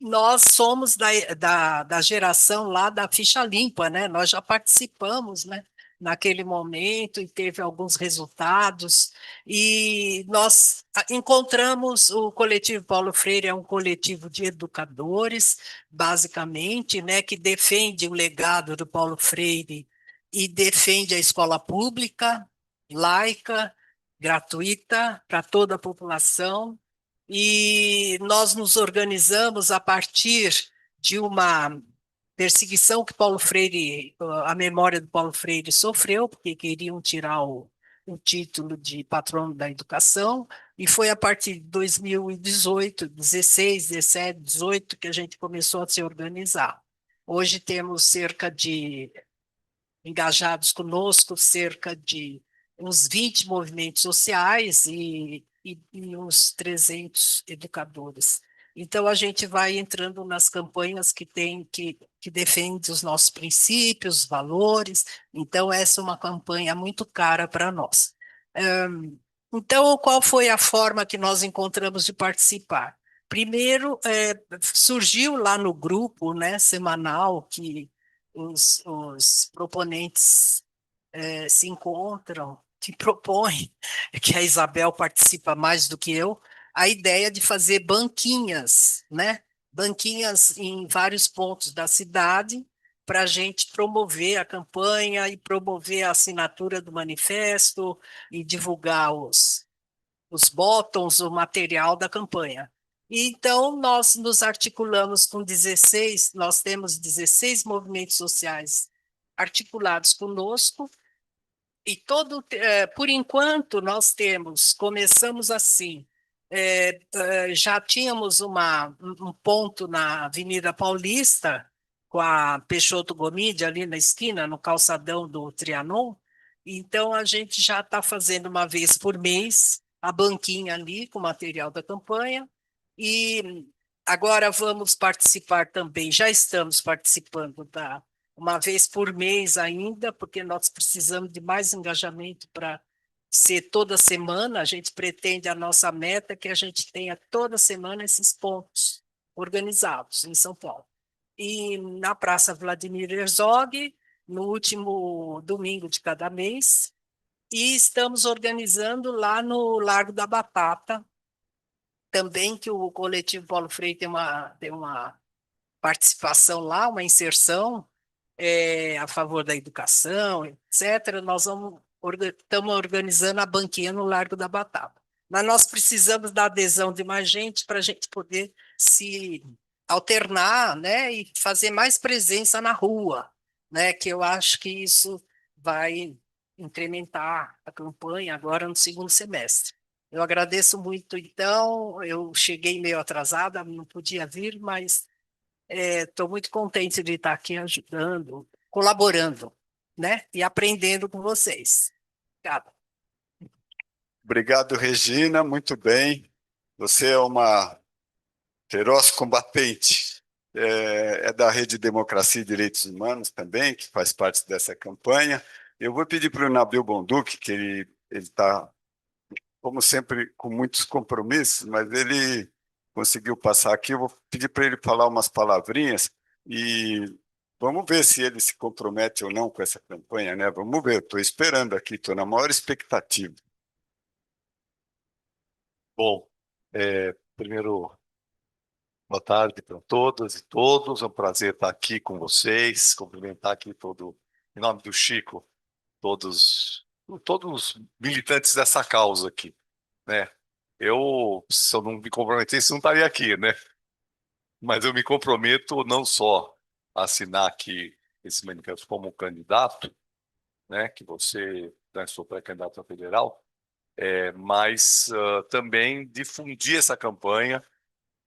nós somos da geração lá da ficha limpa, né? Nós já participamos, né, naquele momento e teve alguns resultados, e nós encontramos o Coletivo Paulo Freire, é um coletivo de educadores, basicamente, né, que defende o legado do Paulo Freire e defende a escola pública, laica, gratuita, para toda a população, e nós nos organizamos a partir de uma perseguição que Paulo Freire, a memória do Paulo Freire sofreu, porque queriam tirar o título de patrono da educação, e foi a partir de 2018, 16, 17, 18, que a gente começou a se organizar. Hoje temos engajados conosco, cerca de uns 20 movimentos sociais e uns 300 educadores. Então, a gente vai entrando nas campanhas que defendem os nossos princípios, valores. Então, essa é uma campanha muito cara para nós. Então, qual foi a forma que nós encontramos de participar? Primeiro, surgiu lá no grupo, né, semanal, que os proponentes se encontram, que propõem, que a Isabel participa mais do que eu, a ideia de fazer banquinhas, né? Banquinhas em vários pontos da cidade, para a gente promover a campanha e promover a assinatura do manifesto e divulgar os bottoms, o material da campanha. E então, nós nos articulamos com 16, nós temos 16 movimentos sociais articulados conosco, e por enquanto, nós começamos assim, já tínhamos um ponto na Avenida Paulista, com a Peixoto Gomide, ali na esquina, no calçadão do Trianon, então a gente já está fazendo uma vez por mês a banquinha ali com o material da campanha, e agora vamos participar também, já estamos participando uma vez por mês ainda, porque nós precisamos de mais engajamento para ser toda semana. A gente pretende, a nossa meta é que a gente tenha toda semana esses pontos organizados em São Paulo. E na Praça Vladimir Herzog, no último domingo de cada mês, e estamos organizando lá no Largo da Batata, também que o coletivo Paulo Freire tem uma participação lá, uma inserção a favor da educação, etc. Nós estamos organizando a banquinha no Largo da Batata. Mas nós precisamos da adesão de mais gente para a gente poder se alternar, né, e fazer mais presença na rua, né, que eu acho que isso vai incrementar a campanha agora no segundo semestre. Eu agradeço muito, então, eu cheguei meio atrasada, não podia vir, mas estou muito contente de estar aqui ajudando, colaborando, né, e aprendendo com vocês. Obrigada. Obrigado, Regina, muito bem. Você é uma feroz combatente. É da Rede Democracia e Direitos Humanos também, que faz parte dessa campanha. Eu vou pedir para o Nabil Bonduque, que ele está, como sempre, com muitos compromissos, mas ele conseguiu passar aqui. Eu vou pedir para ele falar umas palavrinhas e vamos ver se ele se compromete ou não com essa campanha, né? Vamos ver, estou esperando aqui, estou na maior expectativa. Bom, primeiro, boa tarde para todas e todos. É um prazer estar aqui com vocês, cumprimentar aqui em nome do Chico, todos os militantes dessa causa aqui, né? Se eu não me comprometesse, não estaria aqui, né? Mas eu me comprometo não só a assinar aqui esse manifesto como candidato, né? Que você, né, sou pré-candidato a federal, mas também difundir essa campanha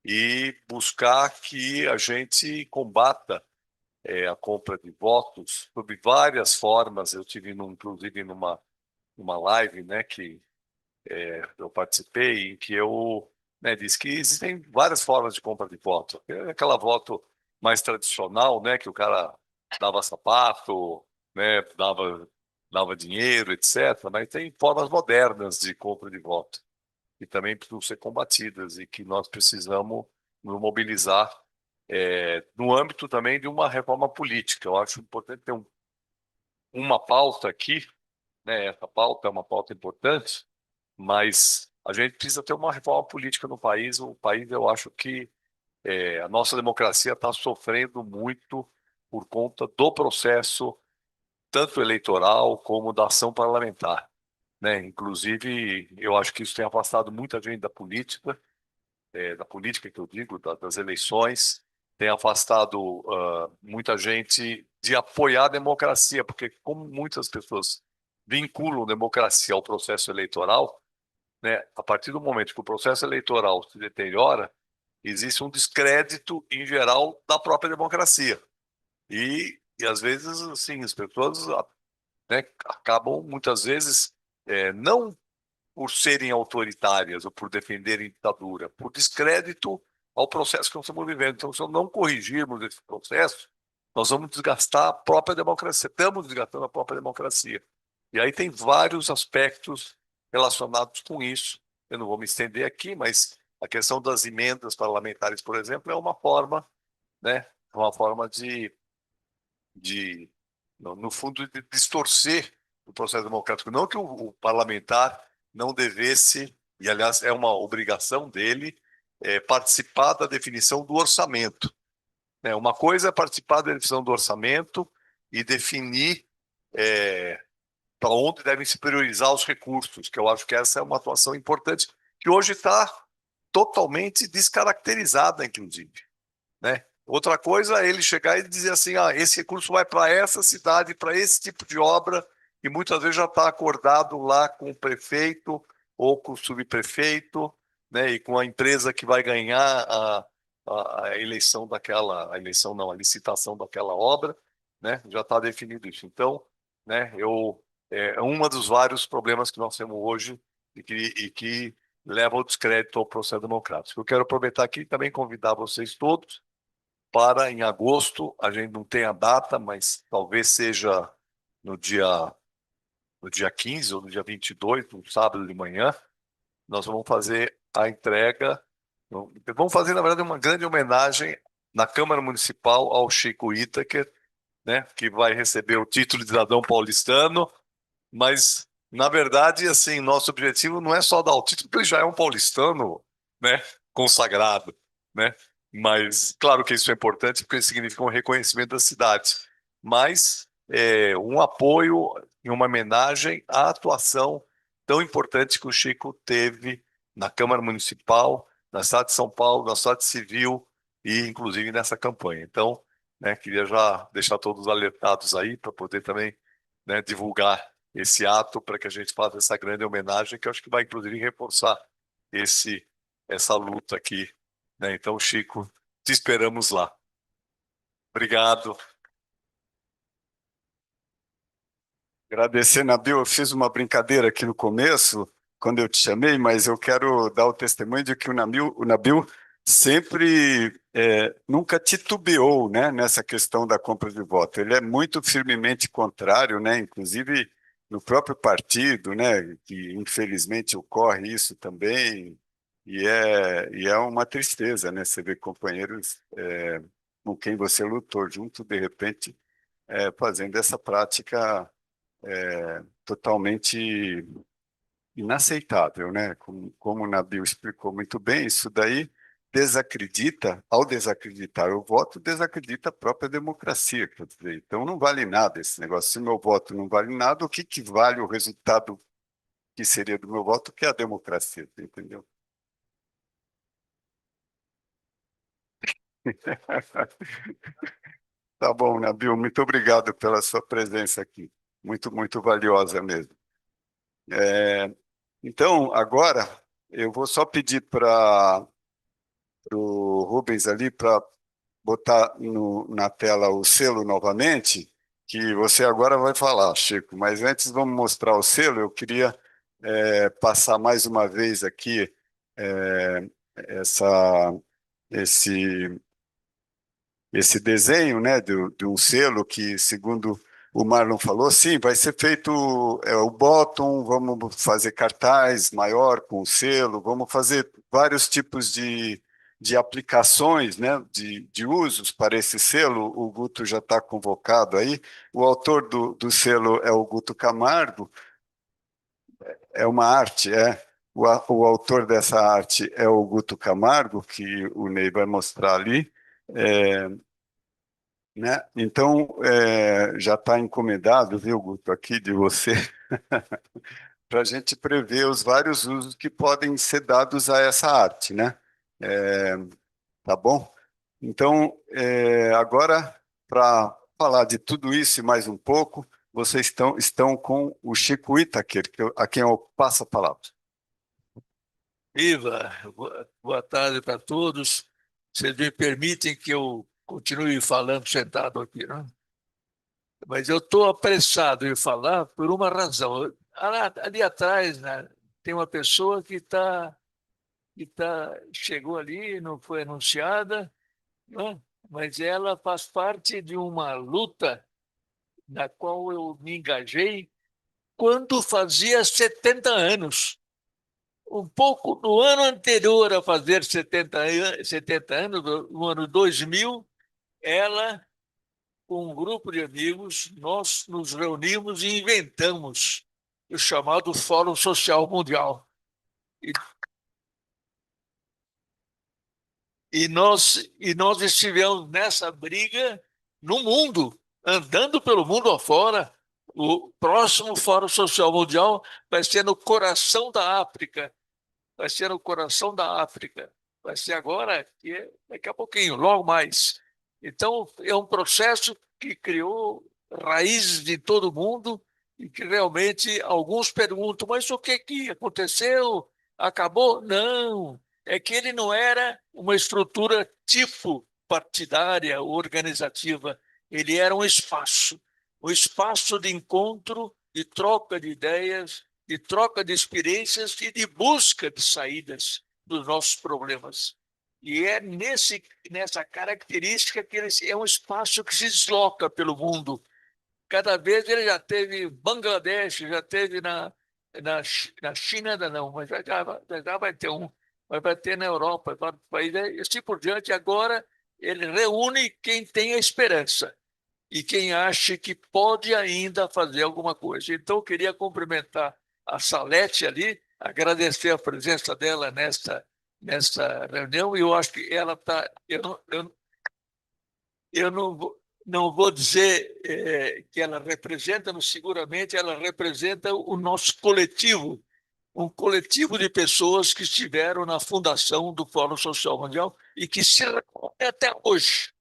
e buscar que a gente combata a compra de votos sob várias formas. Eu tive, inclusive, numa live, né, que eu participei, em que eu, né, disse que existem várias formas de compra de voto. Aquela voto mais tradicional, né, que o cara dava sapato, né, dava dinheiro, etc. Mas tem formas modernas de compra de voto que também precisam ser combatidas e que nós precisamos nos mobilizar no âmbito também de uma reforma política. Eu acho importante ter uma pauta aqui, né? Essa pauta é uma pauta importante, mas a gente precisa ter uma reforma política no país. O país, eu acho que a nossa democracia está sofrendo muito por conta do processo tanto eleitoral como da ação parlamentar, né? Inclusive, eu acho que isso tem afastado muita gente da política que eu digo, das eleições, tem afastado muita gente de apoiar a democracia, porque como muitas pessoas vinculam democracia ao processo eleitoral, né, a partir do momento que o processo eleitoral se deteriora, existe um descrédito, em geral, da própria democracia. E às vezes, assim, as pessoas, né, acabam, muitas vezes, não por serem autoritárias ou por defenderem ditadura, por descrédito ao processo que nós estamos vivendo. Então, se não corrigirmos esse processo, nós vamos desgastar a própria democracia, estamos desgastando a própria democracia. E aí tem vários aspectos relacionados com isso. Eu não vou me estender aqui, mas a questão das emendas parlamentares, por exemplo, é uma forma, né, no fundo, de distorcer o processo democrático. Não que o parlamentar não devesse, e aliás é uma obrigação dele, participar da definição do orçamento. Uma coisa é participar da definição do orçamento e definir para onde devem se priorizar os recursos, que eu acho que essa é uma atuação importante, que hoje está totalmente descaracterizada, inclusive, né? Outra coisa é ele chegar e dizer assim, esse recurso vai para essa cidade, para esse tipo de obra, e muitas vezes já está acordado lá com o prefeito ou com o subprefeito, né, e com a empresa que vai ganhar a a licitação daquela obra, né, já está definido isso. Então, né, é um dos vários problemas que nós temos hoje e que leva ao descrédito ao processo democrático. Eu quero aproveitar aqui e também convidar vocês todos para, em agosto, a gente não tem a data, mas talvez seja no dia 15 ou no dia 22, no sábado de manhã, nós vamos fazer a entrega, vamos fazer, na verdade, uma grande homenagem na Câmara Municipal ao Chico Itaker, né, que vai receber o título de cidadão paulistano, mas, na verdade, assim, nosso objetivo não é só dar o título, porque ele já é um paulistano né, consagrado, né? Mas claro que isso é importante porque significa um reconhecimento das cidades, mas um apoio e uma homenagem à atuação tão importante que o Chico teve na Câmara Municipal, na cidade de São Paulo, na sociedade civil e inclusive nessa campanha. Então, né, queria já deixar todos alertados aí para poder também, né, divulgar esse ato para que a gente faça essa grande homenagem, que eu acho que vai inclusive reforçar essa luta aqui, né? Então, Chico, te esperamos lá. Obrigado. Agradecer, Nabil. Eu fiz uma brincadeira aqui no começo, quando eu te chamei, mas eu quero dar o testemunho de que o Nabil sempre, nunca titubeou, né, nessa questão da compra de voto. Ele é muito firmemente contrário, né, inclusive no próprio partido, né, que infelizmente ocorre isso também, e é uma tristeza, né, você ver companheiros com quem você lutou junto, de repente, fazendo essa prática totalmente inaceitável, né? Como o Nabil explicou muito bem, isso daí desacredita, ao desacreditar o voto, desacredita a própria democracia, quer dizer, então não vale nada esse negócio. Se meu voto não vale nada, o que vale o resultado que seria do meu voto, que é a democracia, entendeu? Tá bom, Nabil, muito obrigado pela sua presença aqui, muito, muito valiosa mesmo. Então, agora, eu vou só pedir para o Rubens ali para botar na tela o selo novamente, que você agora vai falar, Chico. Mas antes vamos mostrar o selo. Eu queria passar mais uma vez aqui é, essa, esse esse desenho, né, de um selo que, segundo o Marlon falou, sim, vai ser feito o bottom, vamos fazer cartaz maior com o selo, vamos fazer vários tipos de aplicações, né, de usos para esse selo. O Guto já está convocado aí. O autor do selo é o Guto Camargo, é uma arte, o autor dessa arte é o Guto Camargo, que o Ney vai mostrar ali. Né? Então, já está encomendado, viu, Guto, aqui de você, para a gente prever os vários usos que podem ser dados a essa arte, né? Tá bom? Então, agora, para falar de tudo isso e mais um pouco, vocês estão com o Chico Itaker, a quem eu passo a palavra. Viva, boa tarde para todos. Vocês me permitem que eu continue falando sentado aqui, não? Mas eu estou apressado em falar por uma razão. Ali atrás, né, tem uma pessoa chegou ali, não foi anunciada, né, mas ela faz parte de uma luta na qual eu me engajei quando fazia 70 anos. Um pouco no ano anterior a fazer 70 anos, no ano 2000, ela, com um grupo de amigos, nós nos reunimos e inventamos o chamado Fórum Social Mundial. E nós estivemos nessa briga no mundo, andando pelo mundo afora. O próximo Fórum Social Mundial vai ser no coração da África. Vai ser no coração da África. Vai ser agora, daqui a pouquinho, logo mais. Então, é um processo que criou raízes de todo mundo e que realmente alguns perguntam, mas o que aconteceu? Acabou? Não, é que ele não era uma estrutura tipo partidária ou organizativa, ele era um espaço de encontro, de troca de ideias, de troca de experiências e de busca de saídas dos nossos problemas. E é nessa característica que ele é um espaço que se desloca pelo mundo. Cada vez ele já teve Bangladesh, já teve na China, ainda não, mas já vai ter um, mas vai ter na Europa, vários países, e assim por diante. Agora ele reúne quem tem a esperança e quem acha que pode ainda fazer alguma coisa. Então, eu queria cumprimentar a Salete ali, agradecer a presença dela nessa reunião, e eu acho que ela está. Eu não vou dizer que ela representa, mas seguramente ela representa o nosso coletivo, um coletivo de pessoas que estiveram na fundação do Fórum Social Mundial e que se reúne até hoje.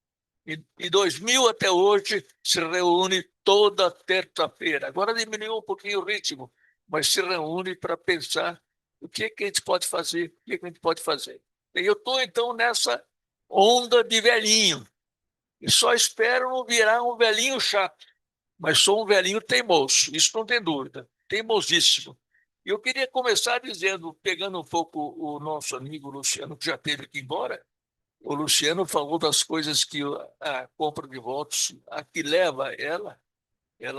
De 2000 até hoje, se reúne toda terça-feira. Agora diminuiu um pouquinho o ritmo, mas se reúne para pensar o que a gente pode fazer, o que a gente pode fazer. E eu estou, então, nessa onda de velhinho, e só espero não virar um velhinho chato, mas sou um velhinho teimoso, isso não tem dúvida, teimosíssimo. E eu queria começar dizendo, pegando um pouco o nosso amigo Luciano, que já teve que ir embora. O Luciano falou das coisas que a compra de votos, a que leva ela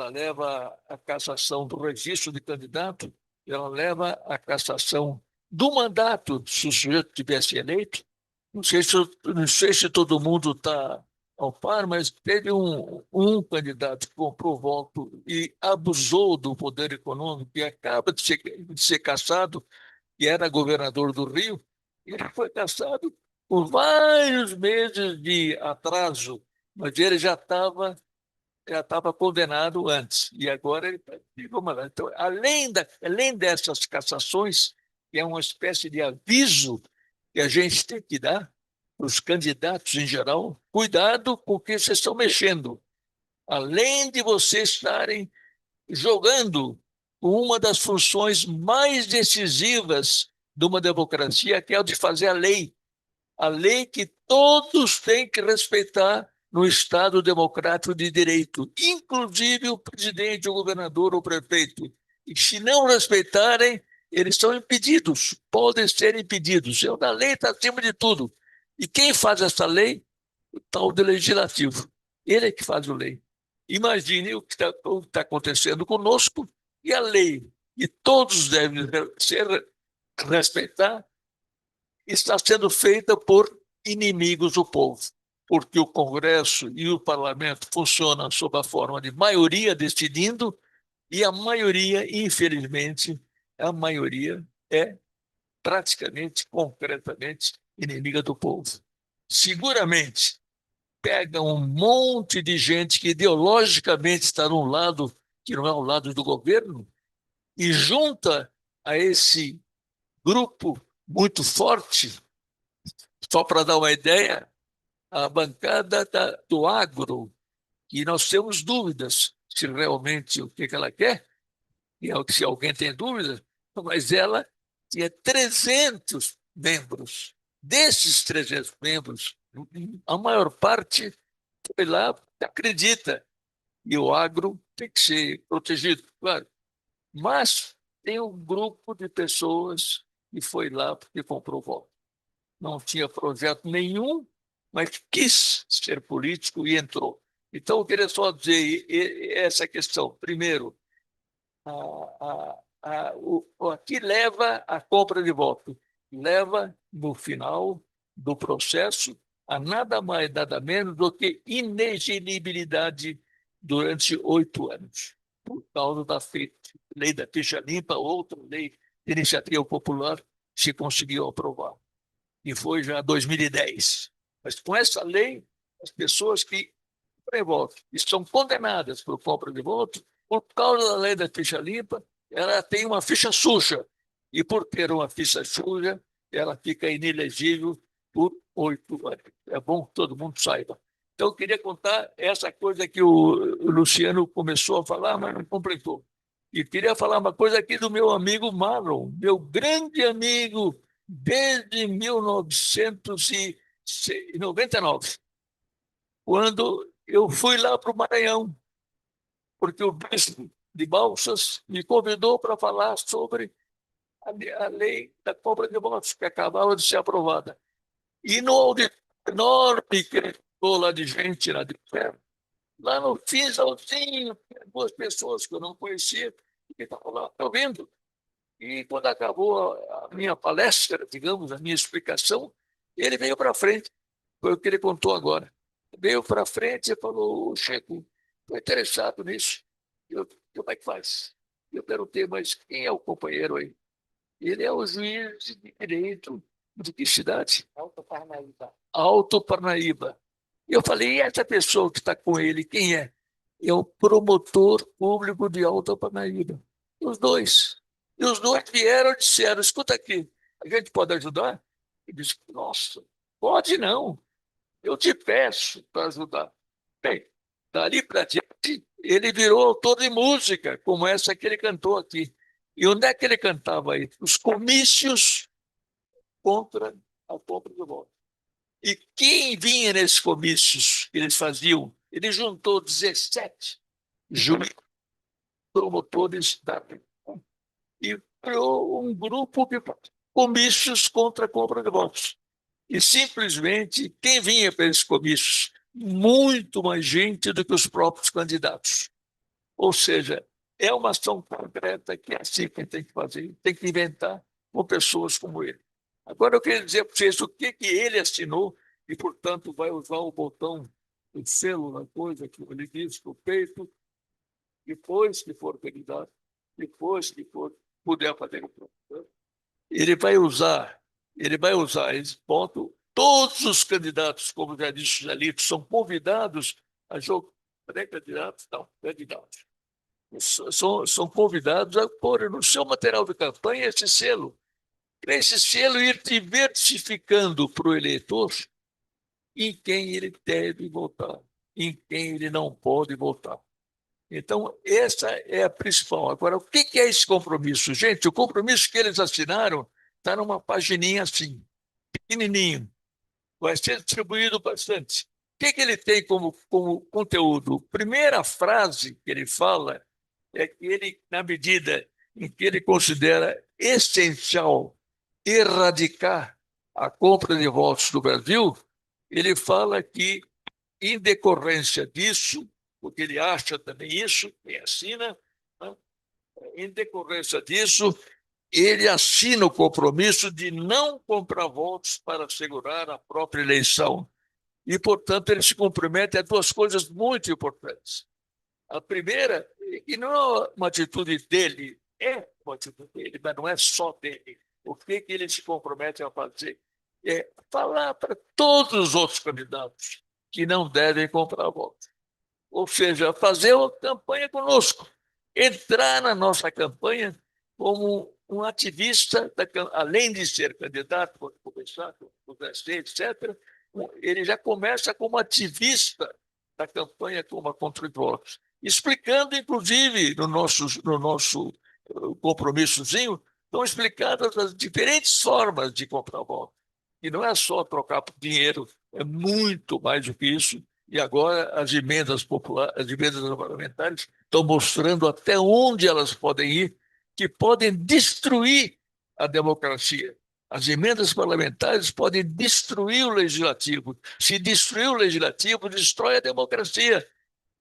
leva a cassação do registro de candidato, ela leva a cassação do mandato, se o sujeito tivesse eleito. Não sei se todo mundo está ao par, mas teve um candidato que comprou voto e abusou do poder econômico e acaba de ser cassado, que era governador do Rio. Ele foi cassado por vários meses de atraso, mas ele já estava condenado antes, e agora ele está. Então, além dessas cassações, que é uma espécie de aviso que a gente tem que dar para os candidatos em geral, cuidado com o que vocês estão mexendo. Além de vocês estarem jogando uma das funções mais decisivas de uma democracia, que é o de fazer a lei que todos têm que respeitar no Estado democrático de direito, inclusive o presidente, o governador, o prefeito. E se não respeitarem, eles são impedidos, podem ser impedidos. A lei está acima de tudo. E quem faz essa lei? O tal do legislativo. Ele é que faz a lei. Imagine o que está acontecendo conosco e a lei, que todos devem respeitar, está sendo feita por inimigos do povo, porque o Congresso e o Parlamento funcionam sob a forma de maioria decidindo, e a maioria, infelizmente, a maioria é praticamente, concretamente, inimiga do povo. Seguramente, pega um monte de gente que ideologicamente está num lado que não é o lado do governo e junta a esse grupo muito forte. Só para dar uma ideia, a bancada do agro, que nós temos dúvidas se realmente o que ela quer, e se alguém tem dúvidas, mas ela tinha 300 membros. Desses 300 membros, a maior parte foi lá porque acredita, e o agro tem que ser protegido, claro. Mas tem um grupo de pessoas que foi lá porque comprou voto. Não tinha projeto nenhum, mas quis ser político e entrou. Então, eu queria só dizer essa questão. Primeiro, o que leva à compra de voto? Leva, no final do processo, a nada mais, nada menos do que inelegibilidade durante 8 anos, por causa da lei da ficha limpa, outra lei de iniciativa popular se conseguiu aprovar, e foi já 2010. Mas com essa lei, as pessoas que comprem voto e são condenadas por compra de voto, por causa da lei da ficha limpa, ela tem uma ficha suja. E por ter uma ficha suja, ela fica inelegível por 8 anos. É bom que todo mundo saiba. Então, eu queria contar essa coisa que o Luciano começou a falar, mas não completou. E queria falar uma coisa aqui do meu amigo Marlon, meu grande amigo, desde 1999, quando eu fui lá para o Maranhão, porque o bispo de Balsas me convidou para falar sobre a lei da compra de votos, que acabava de ser aprovada. E no auditório enorme que ele ficou lá de gente, lá de perto, lá no finalzinho, duas pessoas que eu não conhecia, que estavam lá ouvindo. E quando acabou a minha palestra, digamos, a minha explicação, ele veio para frente. Foi o que ele contou agora. Veio para frente e falou: Chico, estou interessado nisso. Como é que faz? Eu perguntei: mas quem é o companheiro aí? Ele é o juiz de direito De que cidade? Alto Parnaíba. Alto Parnaíba. E eu falei, e essa pessoa que está com ele, quem é? É o promotor público de Alto Parnaíba. Os dois. E os dois vieram e disseram, escuta aqui, a gente pode ajudar? Eu disse, nossa, pode não. Eu te peço para ajudar. Bem, dali para diante, ele virou autor de música, como essa que ele cantou aqui. E onde é que ele cantava aí? Os comícios contra a compra do voto. E quem vinha nesses comícios que eles faziam? Ele juntou 17 juízes promotores da e criou um grupo de comícios contra a compra de votos. E simplesmente, quem vinha para esses comícios? Muito mais gente do que os próprios candidatos. Ou seja, é uma ação concreta que é assim que tem que fazer, tem que inventar com pessoas como ele. Agora, eu queria dizer para vocês o que ele assinou e, portanto, vai usar o botão, o selo na coisa que ele disse no peito, depois que for candidato, depois que for puder fazer o plano. Ele vai usar esse ponto. Todos os candidatos, como já disse o Jalito, são convidados a jogar. Pré-candidatos, não, candidatos. São convidados a pôr no seu material de campanha esse selo. Para esse selo ir diversificando para o eleitor em quem ele deve votar, em quem ele não pode votar. Então, essa é a principal. Agora, o que é esse compromisso? Gente, o compromisso que eles assinaram está numa pagininha assim, pequenininho. Vai ser distribuído bastante. O que ele tem como conteúdo? Primeira frase que ele fala é que ele, na medida em que ele considera essencial erradicar a compra de votos do Brasil, ele fala que, em decorrência disso, porque ele acha também isso, quem assina, né? Em decorrência disso, ele assina o compromisso de não comprar votos para assegurar a própria eleição. E, portanto, ele se compromete a duas coisas muito importantes. A primeira, e não é uma atitude dele, é uma atitude dele, mas não é só dele. O que ele se compromete a fazer? É falar para todos os outros candidatos que não devem comprar votos. Ou seja, fazer uma campanha conosco, entrar na nossa campanha como um ativista, além de ser candidato, quando começar, etc., ele já começa como ativista da campanha como a contra votos, explicando, inclusive, no nosso compromissozinho, estão explicadas as diferentes formas de comprar votos. E não é só trocar por dinheiro, é muito mais do que isso. E agora as emendas populares, as emendas parlamentares estão mostrando até onde elas podem ir, que podem destruir a democracia. As emendas parlamentares podem destruir o legislativo. Se destruir o legislativo, destrói a democracia.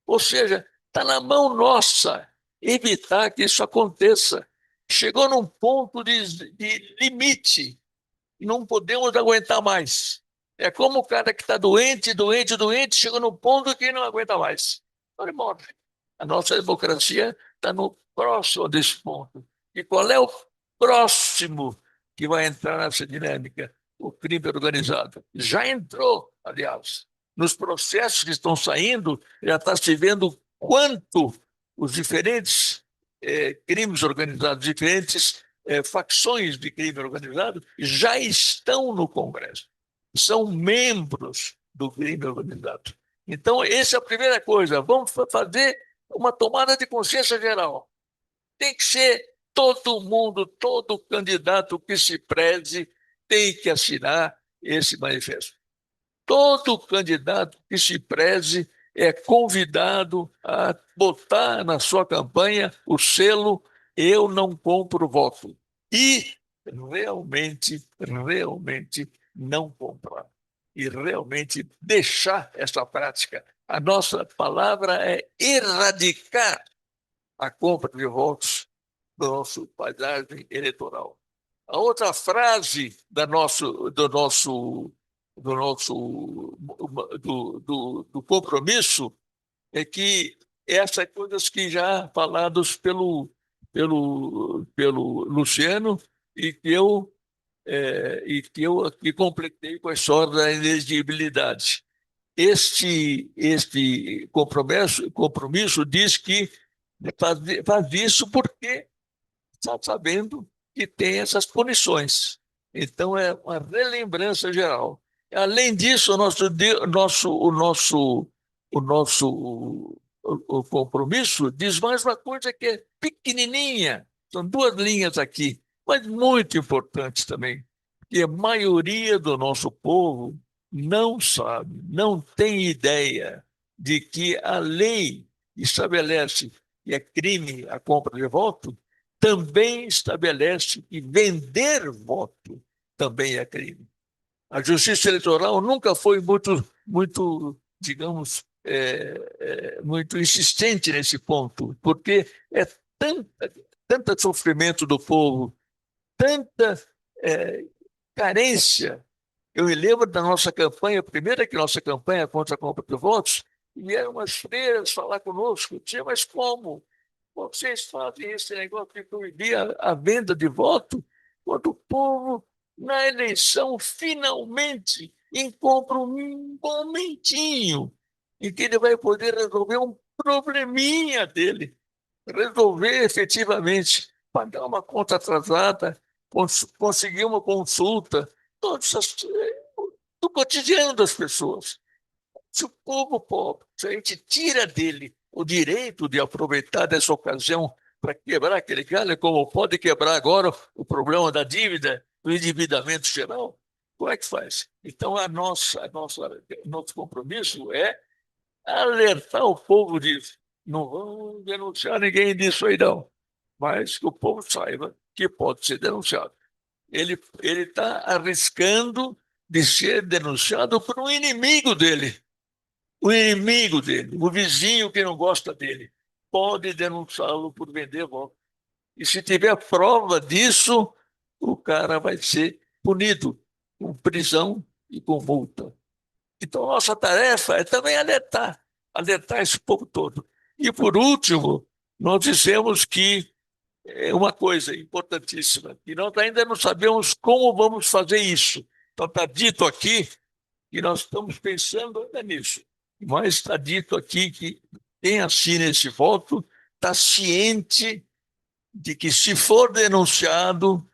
Ou seja, está na mão nossa evitar que isso aconteça. Chegou num ponto de limite. Não podemos aguentar mais. É como o cara que está doente, chega num ponto que não aguenta mais. Então ele morre. A nossa democracia está no próximo desse ponto. E qual é o próximo que vai entrar nessa dinâmica? O crime organizado. Já entrou, aliás. Nos processos que estão saindo, já está se vendo quanto os diferentes crimes organizados, diferentes facções de crime organizado já estão no Congresso. São membros do crime organizado. Então, essa é a primeira coisa. Vamos fazer uma tomada de consciência geral. Tem que ser todo mundo, todo candidato que se preze tem que assinar esse manifesto. Todo candidato que se preze é convidado a botar na sua campanha o selo "Eu não compro voto" e realmente não comprar. E realmente deixar essa prática. A nossa palavra é erradicar a compra de votos do nosso paisagem eleitoral. A outra frase do compromisso é que essas coisas que já falados pelo Luciano e que eu e que eu aqui completei com a história da inexigibilidade. Este compromisso diz que faz isso porque está sabendo que tem essas punições. Então, é uma relembrança geral. Além disso, o compromisso diz mais uma coisa que é pequenininha, são 2 linhas aqui, mas muito importante também, que a maioria do nosso povo não sabe, não tem ideia de que a lei estabelece que é crime a compra de voto, também estabelece que vender voto também é crime. A Justiça Eleitoral nunca foi muito, digamos, muito insistente nesse ponto, porque é tanta sofrimento do povo, tanta carência. Eu me lembro da nossa campanha, a primeira que nossa campanha contra a compra de votos, vieram umas freiras falar conosco, mas como? Vocês fazem esse negócio de proibir a venda de voto, quando o povo, na eleição, finalmente encontra um momentinho em que ele vai poder resolver um probleminha dele, resolver efetivamente, pagar uma conta atrasada, conseguir uma consulta, do cotidiano das pessoas. Se o povo pobre, se a gente tira dele o direito de aproveitar dessa ocasião para quebrar aquele galho, como pode quebrar agora o problema da dívida, do endividamento geral, como é que faz? Então, nosso compromisso é alertar o povo disso. Não vamos denunciar ninguém disso aí, não. Mas que o povo saiba que pode ser denunciado. Ele está arriscando de ser denunciado por um inimigo dele. O inimigo dele, o vizinho que não gosta dele, pode denunciá-lo por vender voto. E se tiver prova disso, o cara vai ser punido com prisão e com multa. Então, nossa tarefa é também alertar esse povo todo. E, por último, nós dissemos que é uma coisa importantíssima, que nós ainda não sabemos como vamos fazer isso. Então, está dito aqui que nós estamos pensando ainda nisso. Mas está dito aqui que quem assina esse voto está ciente de que, se for denunciado,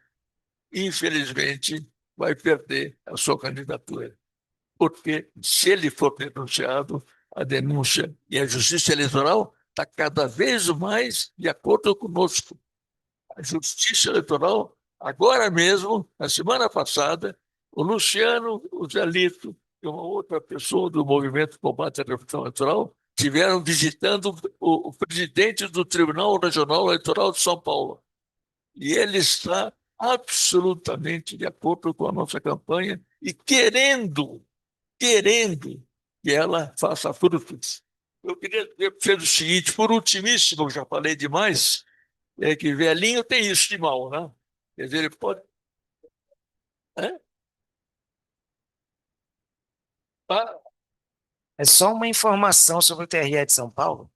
infelizmente, vai perder a sua candidatura. Porque, se ele for denunciado, a denúncia e a Justiça Eleitoral está cada vez mais de acordo conosco. A Justiça Eleitoral, agora mesmo, na semana passada, o Luciano, o Zé Lito e uma outra pessoa do Movimento de Combate à Corrupção Eleitoral estiveram visitando o presidente do Tribunal Regional Eleitoral de São Paulo. E ele está absolutamente de acordo com a nossa campanha e querendo que ela faça frutos. Eu queria dizer o seguinte, por ultimíssimo, eu já falei demais, é que velhinho tem isso de mal, né? Quer dizer, ele pode... É só uma informação sobre o TRE de São Paulo,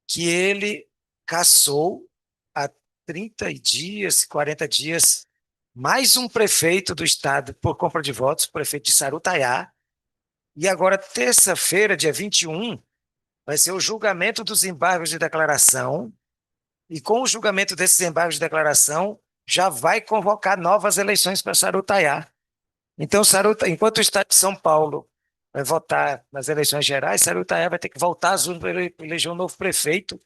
que ele cassou há 30 dias, 40 dias, mais um prefeito do estado por compra de votos, o prefeito de Sarutaiá, e agora, terça-feira, dia 21, vai ser o julgamento dos embargos de declaração, e com o julgamento desses embargos de declaração, já vai convocar novas eleições para Sarutaiá. Então, enquanto o estado de São Paulo vai votar nas eleições gerais, Sarutaiá vai ter que voltar às urnas para eleger um novo prefeito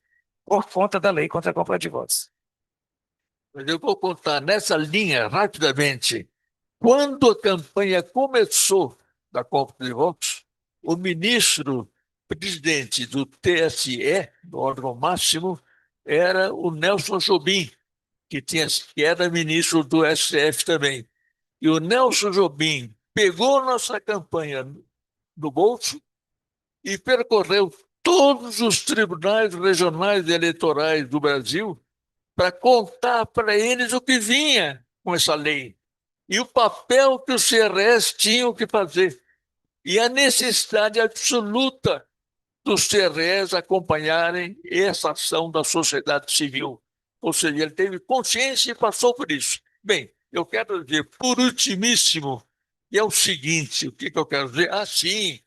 por conta da lei contra a compra de votos. Mas eu vou contar nessa linha rapidamente. Quando a campanha começou da compra de votos, o ministro presidente do TSE, do órgão máximo, era o Nelson Jobim, que era ministro do STF também. E o Nelson Jobim pegou nossa campanha no bolso e percorreu todos os tribunais regionais eleitorais do Brasil para contar para eles o que vinha com essa lei e o papel que os CREs tinham que fazer e a necessidade absoluta dos CREs acompanharem essa ação da sociedade civil. Ou seja, ele teve consciência e passou por isso. Bem, Eu quero dizer, por ultimíssimo, e é o seguinte, o que que eu quero dizer? Sim,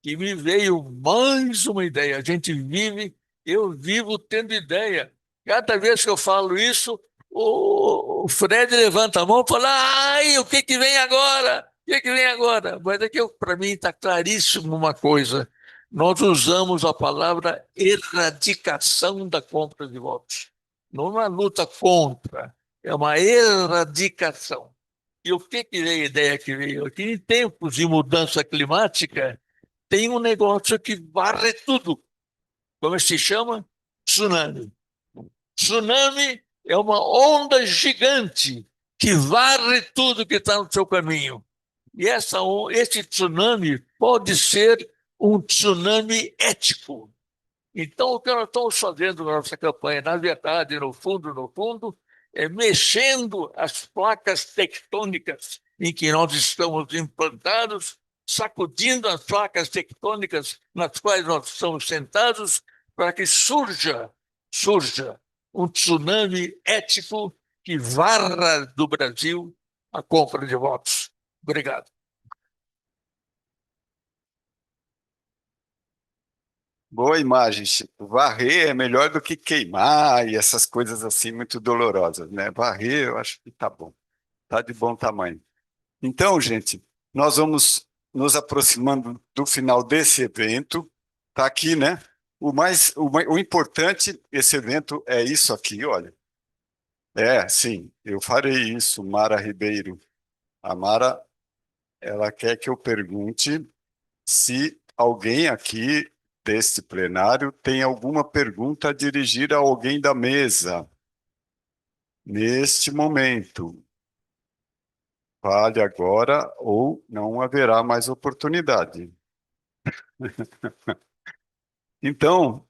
que me veio mais uma ideia. A gente vive, eu vivo tendo ideia. Cada vez que eu falo isso, o Fred levanta a mão e fala, ai, o que que vem agora? O que que vem agora? Mas é que para mim está claríssimo uma coisa. Nós usamos a palavra erradicação da compra de votos. Não é uma luta contra, é uma erradicação. E o que que veio a ideia que veio aqui? Em tempos de mudança climática, tem um negócio que varre tudo. Como se chama? Tsunami. Tsunami é uma onda gigante que varre tudo que está no seu caminho. E esse tsunami pode ser um tsunami ético. Então, o que nós estamos fazendo na nossa campanha, na verdade, no fundo, é mexendo as placas tectônicas em que nós estamos implantados, sacudindo as placas tectônicas nas quais nós estamos sentados, para que surja um tsunami ético que varra do Brasil a compra de votos. Obrigado. Boa imagem, Chico. Varrer é melhor do que queimar e essas coisas assim muito dolorosas, né? Varrer, eu acho que tá bom. Tá de bom tamanho. Então, gente, nós vamos nos aproximando do final desse evento. Tá aqui, né? O importante, esse evento é isso aqui, olha. Sim, eu farei isso, Mara Ribeiro. A Mara, ela quer que eu pergunte se alguém aqui deste plenário tem alguma pergunta a dirigir a alguém da mesa. Neste momento. Fale agora ou não haverá mais oportunidade. Então,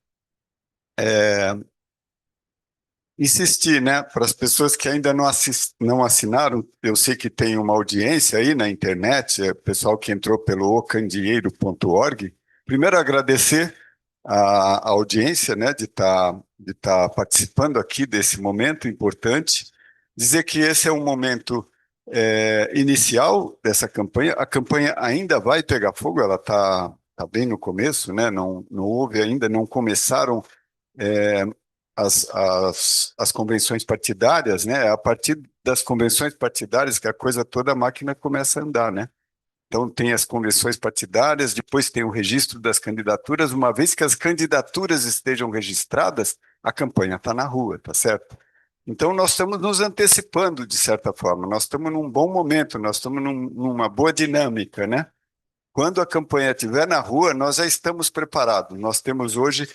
insistir, né, para as pessoas que ainda não assinaram, eu sei que tem uma audiência aí na internet, pessoal que entrou pelo ocandieiro.org. Primeiro, agradecer a audiência, né, de tá participando aqui desse momento importante. Dizer que esse é um momento inicial dessa campanha. A campanha ainda vai pegar fogo, ela tá bem no começo, né, não houve ainda, não começaram as convenções partidárias, né? É a partir das convenções partidárias que a coisa toda, a máquina começa a andar, né? Então tem as convenções partidárias, depois tem o registro das candidaturas. Uma vez que as candidaturas estejam registradas, a campanha está na rua, tá certo? Então nós estamos nos antecipando, de certa forma. Nós estamos num bom momento, nós estamos numa boa dinâmica, né? Quando a campanha estiver na rua, nós já estamos preparados. Nós temos hoje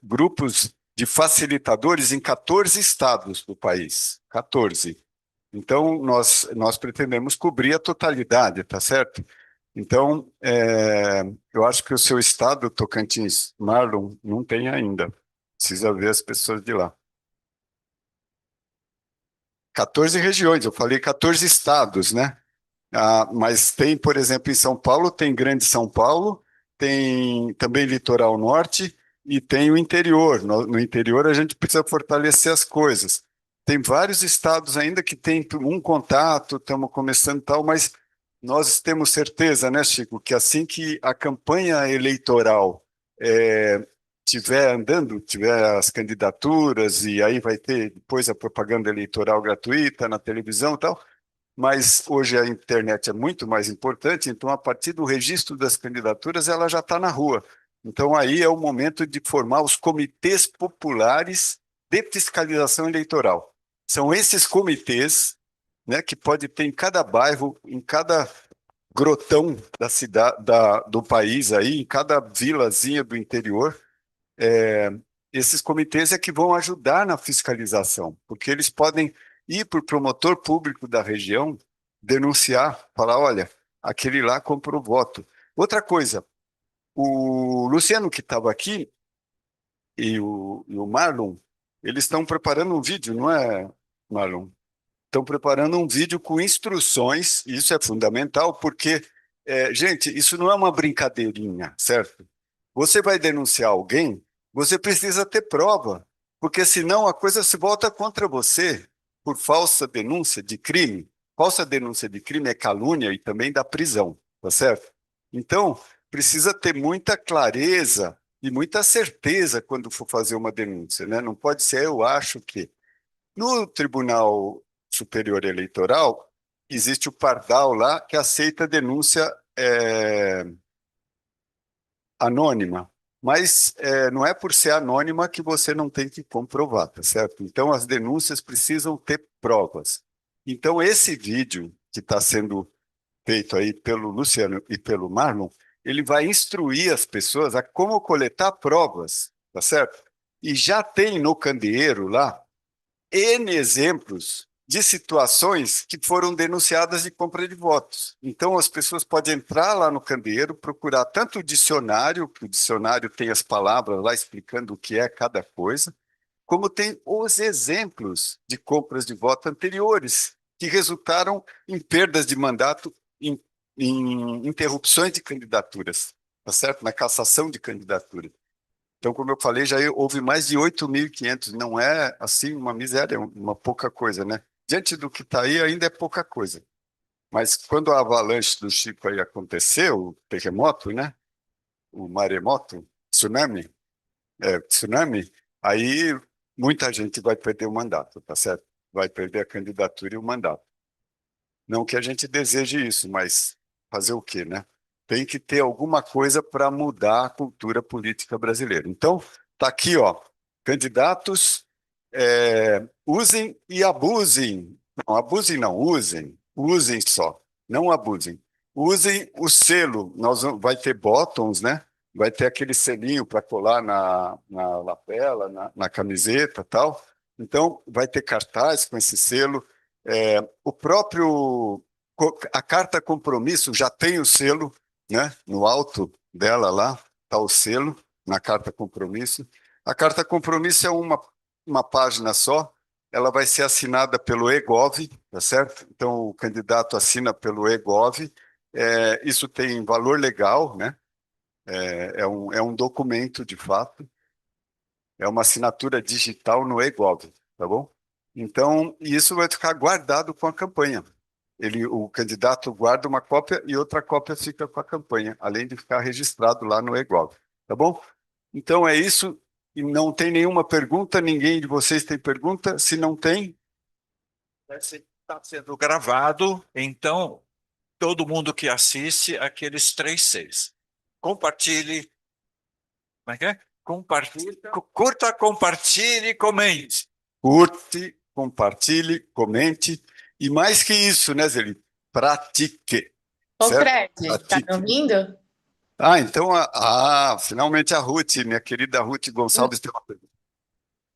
grupos de facilitadores em 14 estados do país, 14. Então, nós pretendemos cobrir a totalidade, tá certo? Então, eu acho que o seu estado, Tocantins, Marlon, não tem ainda. Precisa ver as pessoas de lá. 14 regiões, eu falei 14 estados, né? Mas tem, por exemplo, em São Paulo, tem Grande São Paulo, tem também Litoral Norte, e tem o interior. No interior a gente precisa fortalecer as coisas. Tem vários estados ainda que tem um contato, estamos começando e tal, mas nós temos certeza, né, Chico, que assim que a campanha eleitoral estiver andando, tiver as candidaturas, e aí vai ter depois a propaganda eleitoral gratuita na televisão e tal, mas hoje a internet é muito mais importante, então a partir do registro das candidaturas ela já está na rua. Então, aí é o momento de formar os comitês populares de fiscalização eleitoral. São esses comitês, né, que pode ter em cada bairro, em cada grotão da cidade, do país, aí, em cada vilazinha do interior. Esses comitês é que vão ajudar na fiscalização, porque eles podem ir para o promotor público da região, denunciar, falar, olha, aquele lá comprou voto. Outra coisa, o Luciano, que estava aqui, e o Marlon, eles estão preparando um vídeo, não é, Marlon? Estão preparando um vídeo com instruções, e isso é fundamental, porque, gente, isso não é uma brincadeirinha, certo? Você vai denunciar alguém, você precisa ter prova, porque senão a coisa se volta contra você. por falsa denúncia de crime. Falsa denúncia de crime é calúnia e também dá prisão, tá certo? Então, precisa ter muita clareza e muita certeza quando for fazer uma denúncia, né? Não pode ser, eu acho que. No Tribunal Superior Eleitoral, existe o pardal lá que aceita a denúncia anônima, mas não é por ser anônima que você não tem que comprovar, tá certo? Então, as denúncias precisam ter provas. Então, esse vídeo que está sendo feito aí pelo Luciano e pelo Marlon, ele vai instruir as pessoas a como coletar provas, tá certo? E já tem no candeeiro lá N exemplos de situações que foram denunciadas de compra de votos. Então, as pessoas podem entrar lá no candeeiro, procurar tanto o dicionário, que o dicionário tem as palavras lá explicando o que é cada coisa, como tem os exemplos de compras de voto anteriores, que resultaram em perdas de mandato, em interrupções de candidaturas, tá certo? Na cassação de candidatura. Então, como eu falei, já houve mais de 8.500, não é assim uma miséria, uma pouca coisa, né? Diante do que está aí, ainda é pouca coisa. Mas quando a avalanche do Chico aí aconteceu, o terremoto, né? O maremoto, tsunami, aí muita gente vai perder o mandato, tá certo? Vai perder a candidatura e o mandato. Não que a gente deseje isso, mas fazer o quê, né? Tem que ter alguma coisa para mudar a cultura política brasileira. Então, está aqui, ó, candidatos, usem e abusem. Não, abusem não, usem só, não abusem. Usem o selo, vai ter bottoms, né? Vai ter aquele selinho para colar na lapela, na camiseta e tal. Então, vai ter cartaz com esse selo. A carta compromisso já tem o selo, né? No alto dela lá está o selo, na carta compromisso. A carta compromisso é uma página só, ela vai ser assinada pelo eGov, tá certo? Então, o candidato assina pelo eGov, isso tem valor legal, né? É um documento, de fato, é uma assinatura digital no eGov, tá bom? Então, isso vai ficar guardado com a campanha. O candidato guarda uma cópia e outra cópia fica com a campanha, além de ficar registrado lá no eGov, tá bom? Então é isso, e não tem nenhuma pergunta, ninguém de vocês tem pergunta? Se não tem... Está sendo gravado, então todo mundo que assiste, aqueles 3 Cs. Compartilhe. Como é que é? Curta, compartilhe, comente. Curte, compartilhe, comente. E mais que isso, né, Zeli? Pratique. Ô, certo? Fred, Pratique. tá me ouvindo? Então, finalmente a Ruth, minha querida Ruth Gonçalves, tem uma pergunta.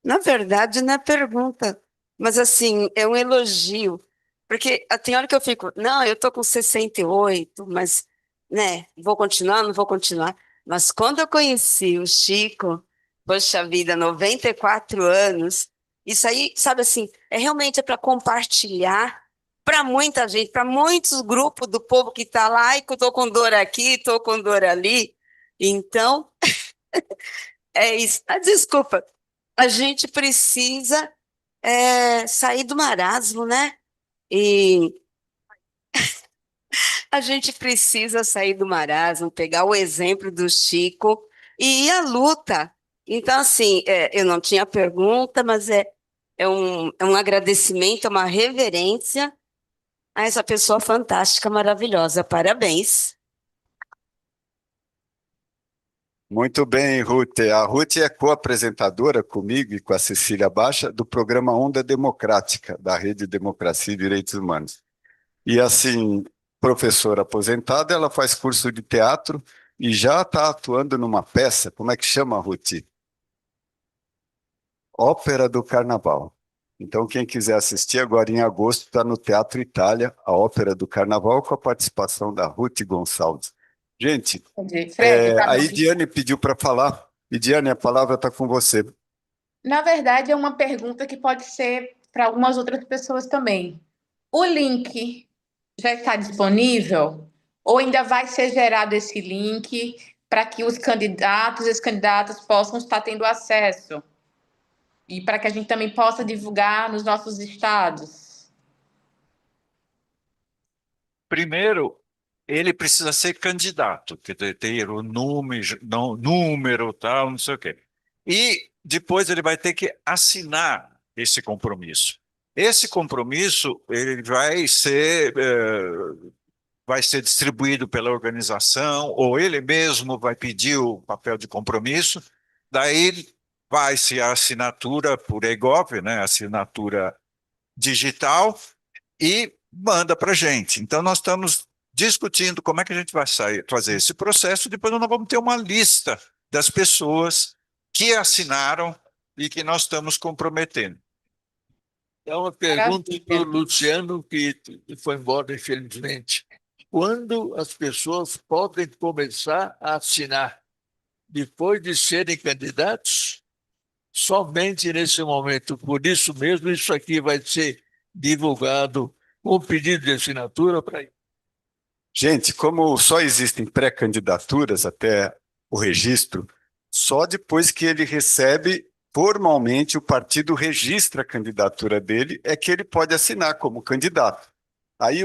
Na verdade, não é pergunta, mas assim, é um elogio. Porque tem hora que eu fico, não, eu tô com 68, mas, né, vou continuar, não vou continuar. Mas quando eu conheci o Chico, poxa vida, 94 anos, isso aí, sabe assim, realmente para compartilhar para muita gente, para muitos grupos do povo que está lá, e que eu estou com dor aqui, estou com dor ali. Então, é isso. Desculpa, a gente precisa sair do marasmo, né? E a gente precisa sair do marasmo, pegar o exemplo do Chico e ir à luta. Então, assim, eu não tinha pergunta, mas é um agradecimento, é uma reverência a essa pessoa fantástica, maravilhosa. Parabéns. Muito bem, Ruth. A Ruth é co-apresentadora comigo e com a Cecília Baixa do programa Onda Democrática, da Rede Democracia e Direitos Humanos. E assim, professora aposentada, ela faz curso de teatro e já está atuando numa peça. Como é que chama, Ruth? Ópera do Carnaval. Então, quem quiser assistir agora em agosto, está no Teatro Itália, a Ópera do Carnaval, com a participação da Ruth Gonçalves. Gente, Fred, tá a Idiane pediu para falar. Idiane, a palavra está com você. Na verdade, é uma pergunta que pode ser para algumas outras pessoas também. O link já está disponível? Ou ainda vai ser gerado esse link para que os candidatos e as candidatas possam estar tendo acesso? E para que a gente também possa divulgar nos nossos estados? Primeiro, ele precisa ser candidato, quer dizer, ter o número, tal, não sei o quê. E depois ele vai ter que assinar esse compromisso. Esse compromisso ele vai ser distribuído pela organização, ou ele mesmo vai pedir o papel de compromisso, daí vai-se a assinatura por EGOV, né, assinatura digital, e manda para a gente. Então, nós estamos discutindo como é que a gente vai fazer esse processo, depois nós vamos ter uma lista das pessoas que assinaram e que nós estamos comprometendo. É uma pergunta para o Luciano, que foi embora, infelizmente. Quando as pessoas podem começar a assinar? Depois de serem candidatos? Somente nesse momento. Por isso mesmo, isso aqui vai ser divulgado com pedido de assinatura para. Gente, como só existem pré-candidaturas até o registro, só depois que ele recebe formalmente, o partido registra a candidatura dele, é que ele pode assinar como candidato. Aí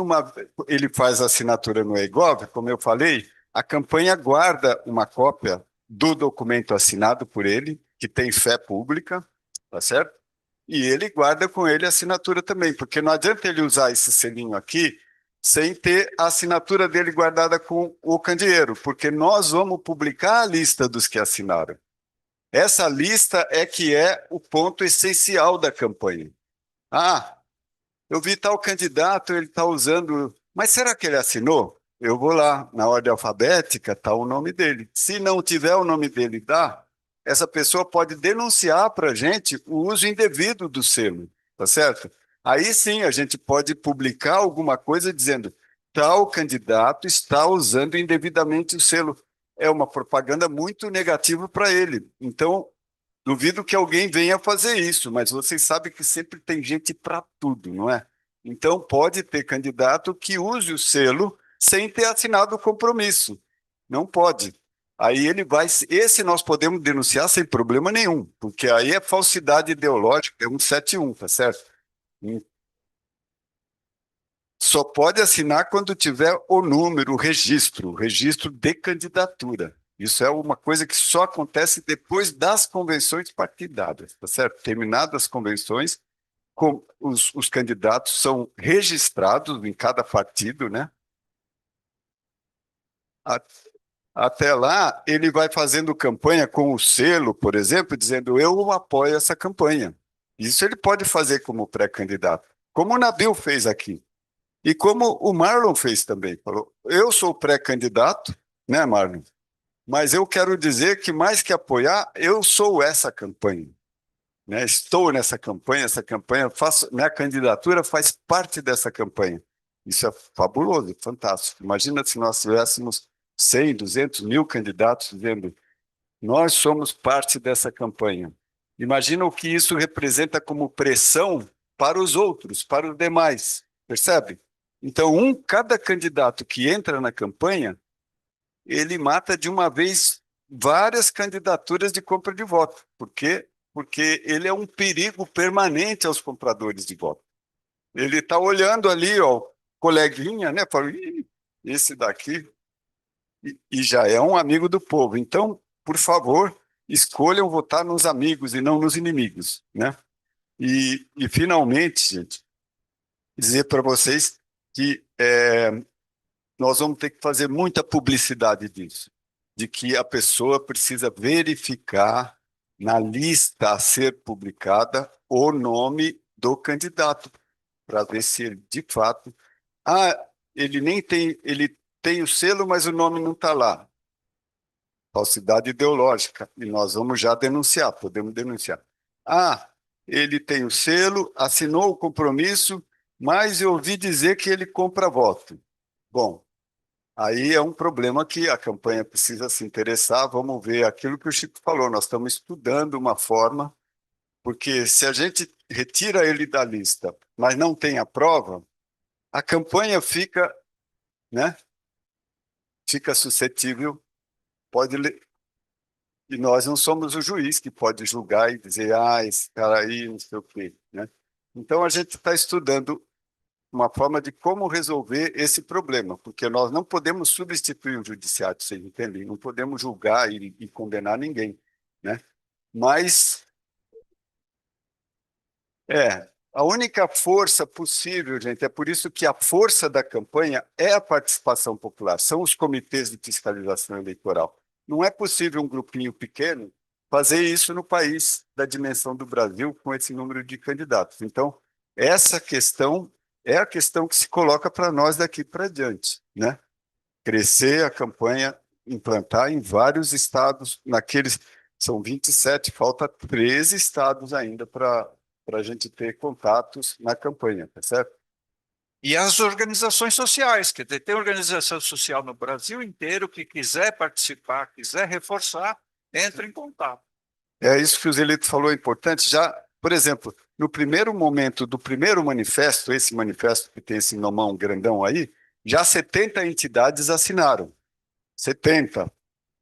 ele faz a assinatura no EGOV, como eu falei, a campanha guarda uma cópia do documento assinado por ele, que tem fé pública, tá certo? E ele guarda com ele a assinatura também, porque não adianta ele usar esse selinho aqui sem ter a assinatura dele guardada com o candeeiro, porque nós vamos publicar a lista dos que assinaram. Essa lista é que é o ponto essencial da campanha. Ah, eu vi tal candidato, ele está usando... Mas será que ele assinou? Eu vou lá, na ordem alfabética, está o nome dele. Se não tiver o nome dele, essa pessoa pode denunciar para a gente o uso indevido do selo, tá certo? Aí sim a gente pode publicar alguma coisa dizendo tal candidato está usando indevidamente o selo. É uma propaganda muito negativa para ele. Então, duvido que alguém venha fazer isso, mas vocês sabem que sempre tem gente para tudo, não é? Então, pode ter candidato que use o selo sem ter assinado o compromisso. Não pode. Aí esse nós podemos denunciar sem problema nenhum, porque aí é falsidade ideológica, é 171, tá certo? Só pode assinar quando tiver o número, o registro de candidatura. Isso é uma coisa que só acontece depois das convenções partidárias, tá certo? Terminadas as convenções, os candidatos são registrados em cada partido, né? Até lá, ele vai fazendo campanha com o selo, por exemplo, dizendo eu apoio essa campanha. Isso ele pode fazer como pré-candidato, como o Nabil fez aqui. E como o Marlon fez também. Falou, eu sou pré-candidato, né, Marlon? Mas eu quero dizer que mais que apoiar, eu sou essa campanha. Né? Estou nessa campanha, minha candidatura faz parte dessa campanha. Isso é fabuloso, fantástico. Imagina se nós tivéssemos 100, 200 mil candidatos dizendo nós somos parte dessa campanha. Imagina o que isso representa como pressão para os outros, para os demais, percebe? Então, cada candidato que entra na campanha, ele mata de uma vez várias candidaturas de compra de voto, porque ele é um perigo permanente aos compradores de voto. Ele está olhando ali, ó, coleguinha, né? Fala, esse daqui, e já é um amigo do povo. Então, por favor, escolham votar nos amigos e não nos inimigos, né? E finalmente, gente, dizer para vocês que nós vamos ter que fazer muita publicidade disso, de que a pessoa precisa verificar na lista a ser publicada o nome do candidato, para ver se ele, de fato... ele tem o selo, mas o nome não está lá. Falsidade ideológica, e nós vamos já denunciar, podemos denunciar. Ele tem o selo, assinou o compromisso, mas eu ouvi dizer que ele compra voto. Bom, aí é um problema que a campanha precisa se interessar, vamos ver aquilo que o Chico falou, nós estamos estudando uma forma, porque se a gente retira ele da lista, mas não tem a prova, a campanha fica, né, fica suscetível, pode E nós não somos o juiz que pode julgar e dizer, ah, esse cara aí, não sei o quê, né? Então, a gente está estudando uma forma de como resolver esse problema, porque nós não podemos substituir o judiciário, vocês entendem? Não podemos julgar e condenar ninguém, né? Mas, a única força possível, gente, é por isso que a força da campanha é a participação popular, são os comitês de fiscalização eleitoral. Não é possível um grupinho pequeno fazer isso no país da dimensão do Brasil com esse número de candidatos. Então, essa questão é a questão que se coloca para nós daqui para diante, né? Crescer a campanha, implantar em vários estados, naqueles, são 27, falta 13 estados ainda para a gente ter contatos na campanha, tá certo? E as organizações sociais, que tem organização social no Brasil inteiro que quiser participar, quiser reforçar, entra em contato. É isso que o Zelito falou, é importante. Já, por exemplo, no primeiro momento do primeiro manifesto, esse manifesto que tem esse nomão grandão aí, já 70 entidades assinaram. 70,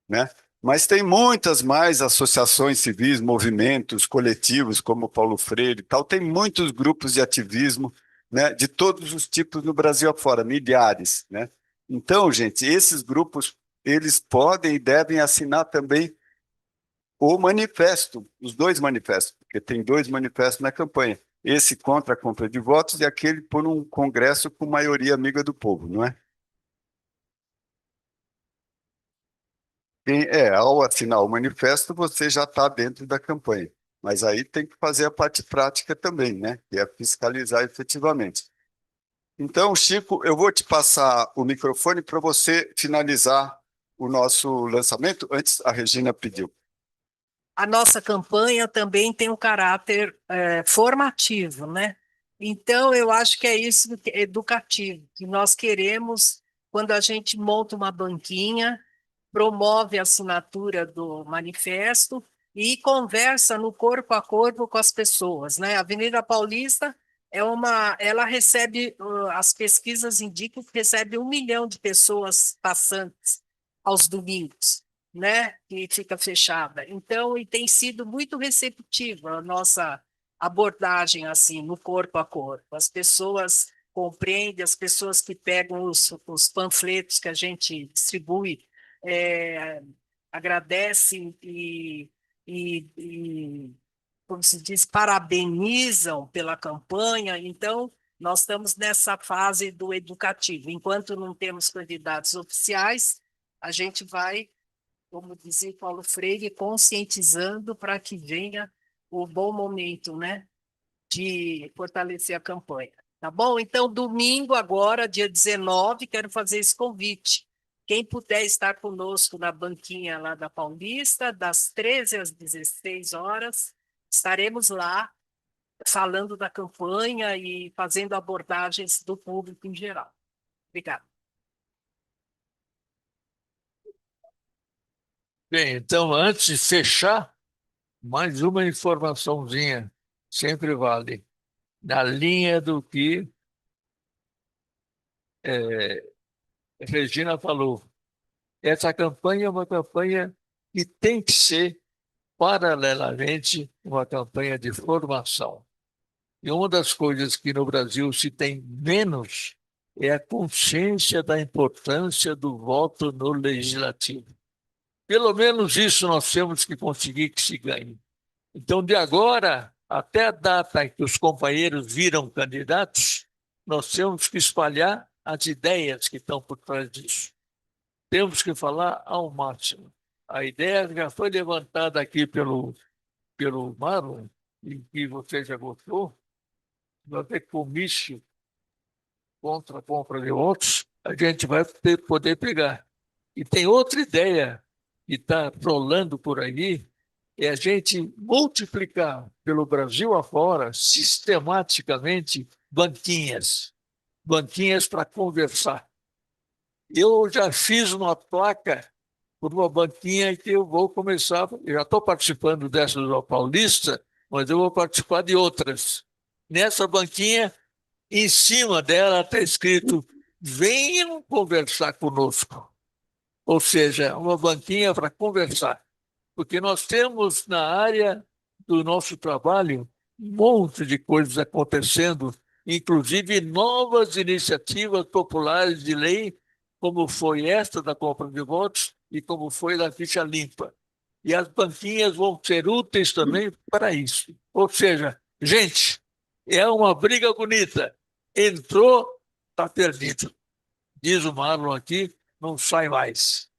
né? Mas tem muitas mais associações civis, movimentos, coletivos, como o Paulo Freire e tal, tem muitos grupos de ativismo, né, de todos os tipos no Brasil afora, milhares, né? Então, gente, esses grupos, eles podem e devem assinar também o manifesto, os dois manifestos, porque tem dois manifestos na campanha. Esse contra a compra de votos e aquele por um congresso com maioria amiga do povo, não é? Ao assinar o manifesto, você já está dentro da campanha. Mas aí tem que fazer a parte prática também, né? Que é fiscalizar efetivamente. Então, Chico, eu vou te passar o microfone para você finalizar o nosso lançamento. Antes, a Regina pediu. A nossa campanha também tem um caráter formativo, né? Então, eu acho que é isso, educativo, que nós queremos, quando a gente monta uma banquinha, promove a assinatura do manifesto e conversa no corpo a corpo com as pessoas, né? A Avenida Paulista ela recebe, as pesquisas indicam que recebe 1 milhão de pessoas passantes aos domingos, né? Que fica fechada. Então, e tem sido muito receptiva a nossa abordagem assim, no corpo a corpo. As pessoas compreendem, as pessoas que pegam os panfletos que a gente distribui agradecem e, como se diz, parabenizam pela campanha. Então, nós estamos nessa fase do educativo. Enquanto não temos candidatos oficiais, a gente vai, como dizia Paulo Freire, conscientizando para que venha o bom momento, né, de fortalecer a campanha. Tá bom? Então, domingo agora, dia 19, quero fazer esse convite. Quem puder estar conosco na banquinha lá da Paulista, das 13 às 16 horas, estaremos lá falando da campanha e fazendo abordagens do público em geral. Obrigada. Bem, então, antes de fechar, mais uma informaçãozinha, sempre vale, na linha do que Regina falou. Essa campanha é uma campanha que tem que ser, paralelamente, uma campanha de formação. E uma das coisas que no Brasil se tem menos é a consciência da importância do voto no legislativo. Pelo menos isso nós temos que conseguir que se ganhe. Então, de agora até a data em que os companheiros viram candidatos, nós temos que espalhar as ideias que estão por trás disso. Temos que falar ao máximo. A ideia já foi levantada aqui pelo Marlon, e que você já gostou, vai ter comício contra a compra de votos, a gente vai poder pegar. E tem outra ideia que está rolando por aí, é a gente multiplicar pelo Brasil afora, sistematicamente, banquinhas para conversar. Eu já fiz uma placa por uma banquinha que eu vou começar, eu já estou participando dessa do Paulista, mas eu vou participar de outras. Nessa banquinha, em cima dela está escrito: venham conversar conosco. Ou seja, uma banquinha para conversar. porque nós temos na área do nosso trabalho um monte de coisas acontecendo, inclusive novas iniciativas populares de lei, como foi esta da compra de votos e como foi da ficha limpa. E as banquinhas vão ser úteis também para isso. Ou seja, gente, é uma briga bonita. Entrou, está perdido. Diz o Marlon aqui, não sai mais.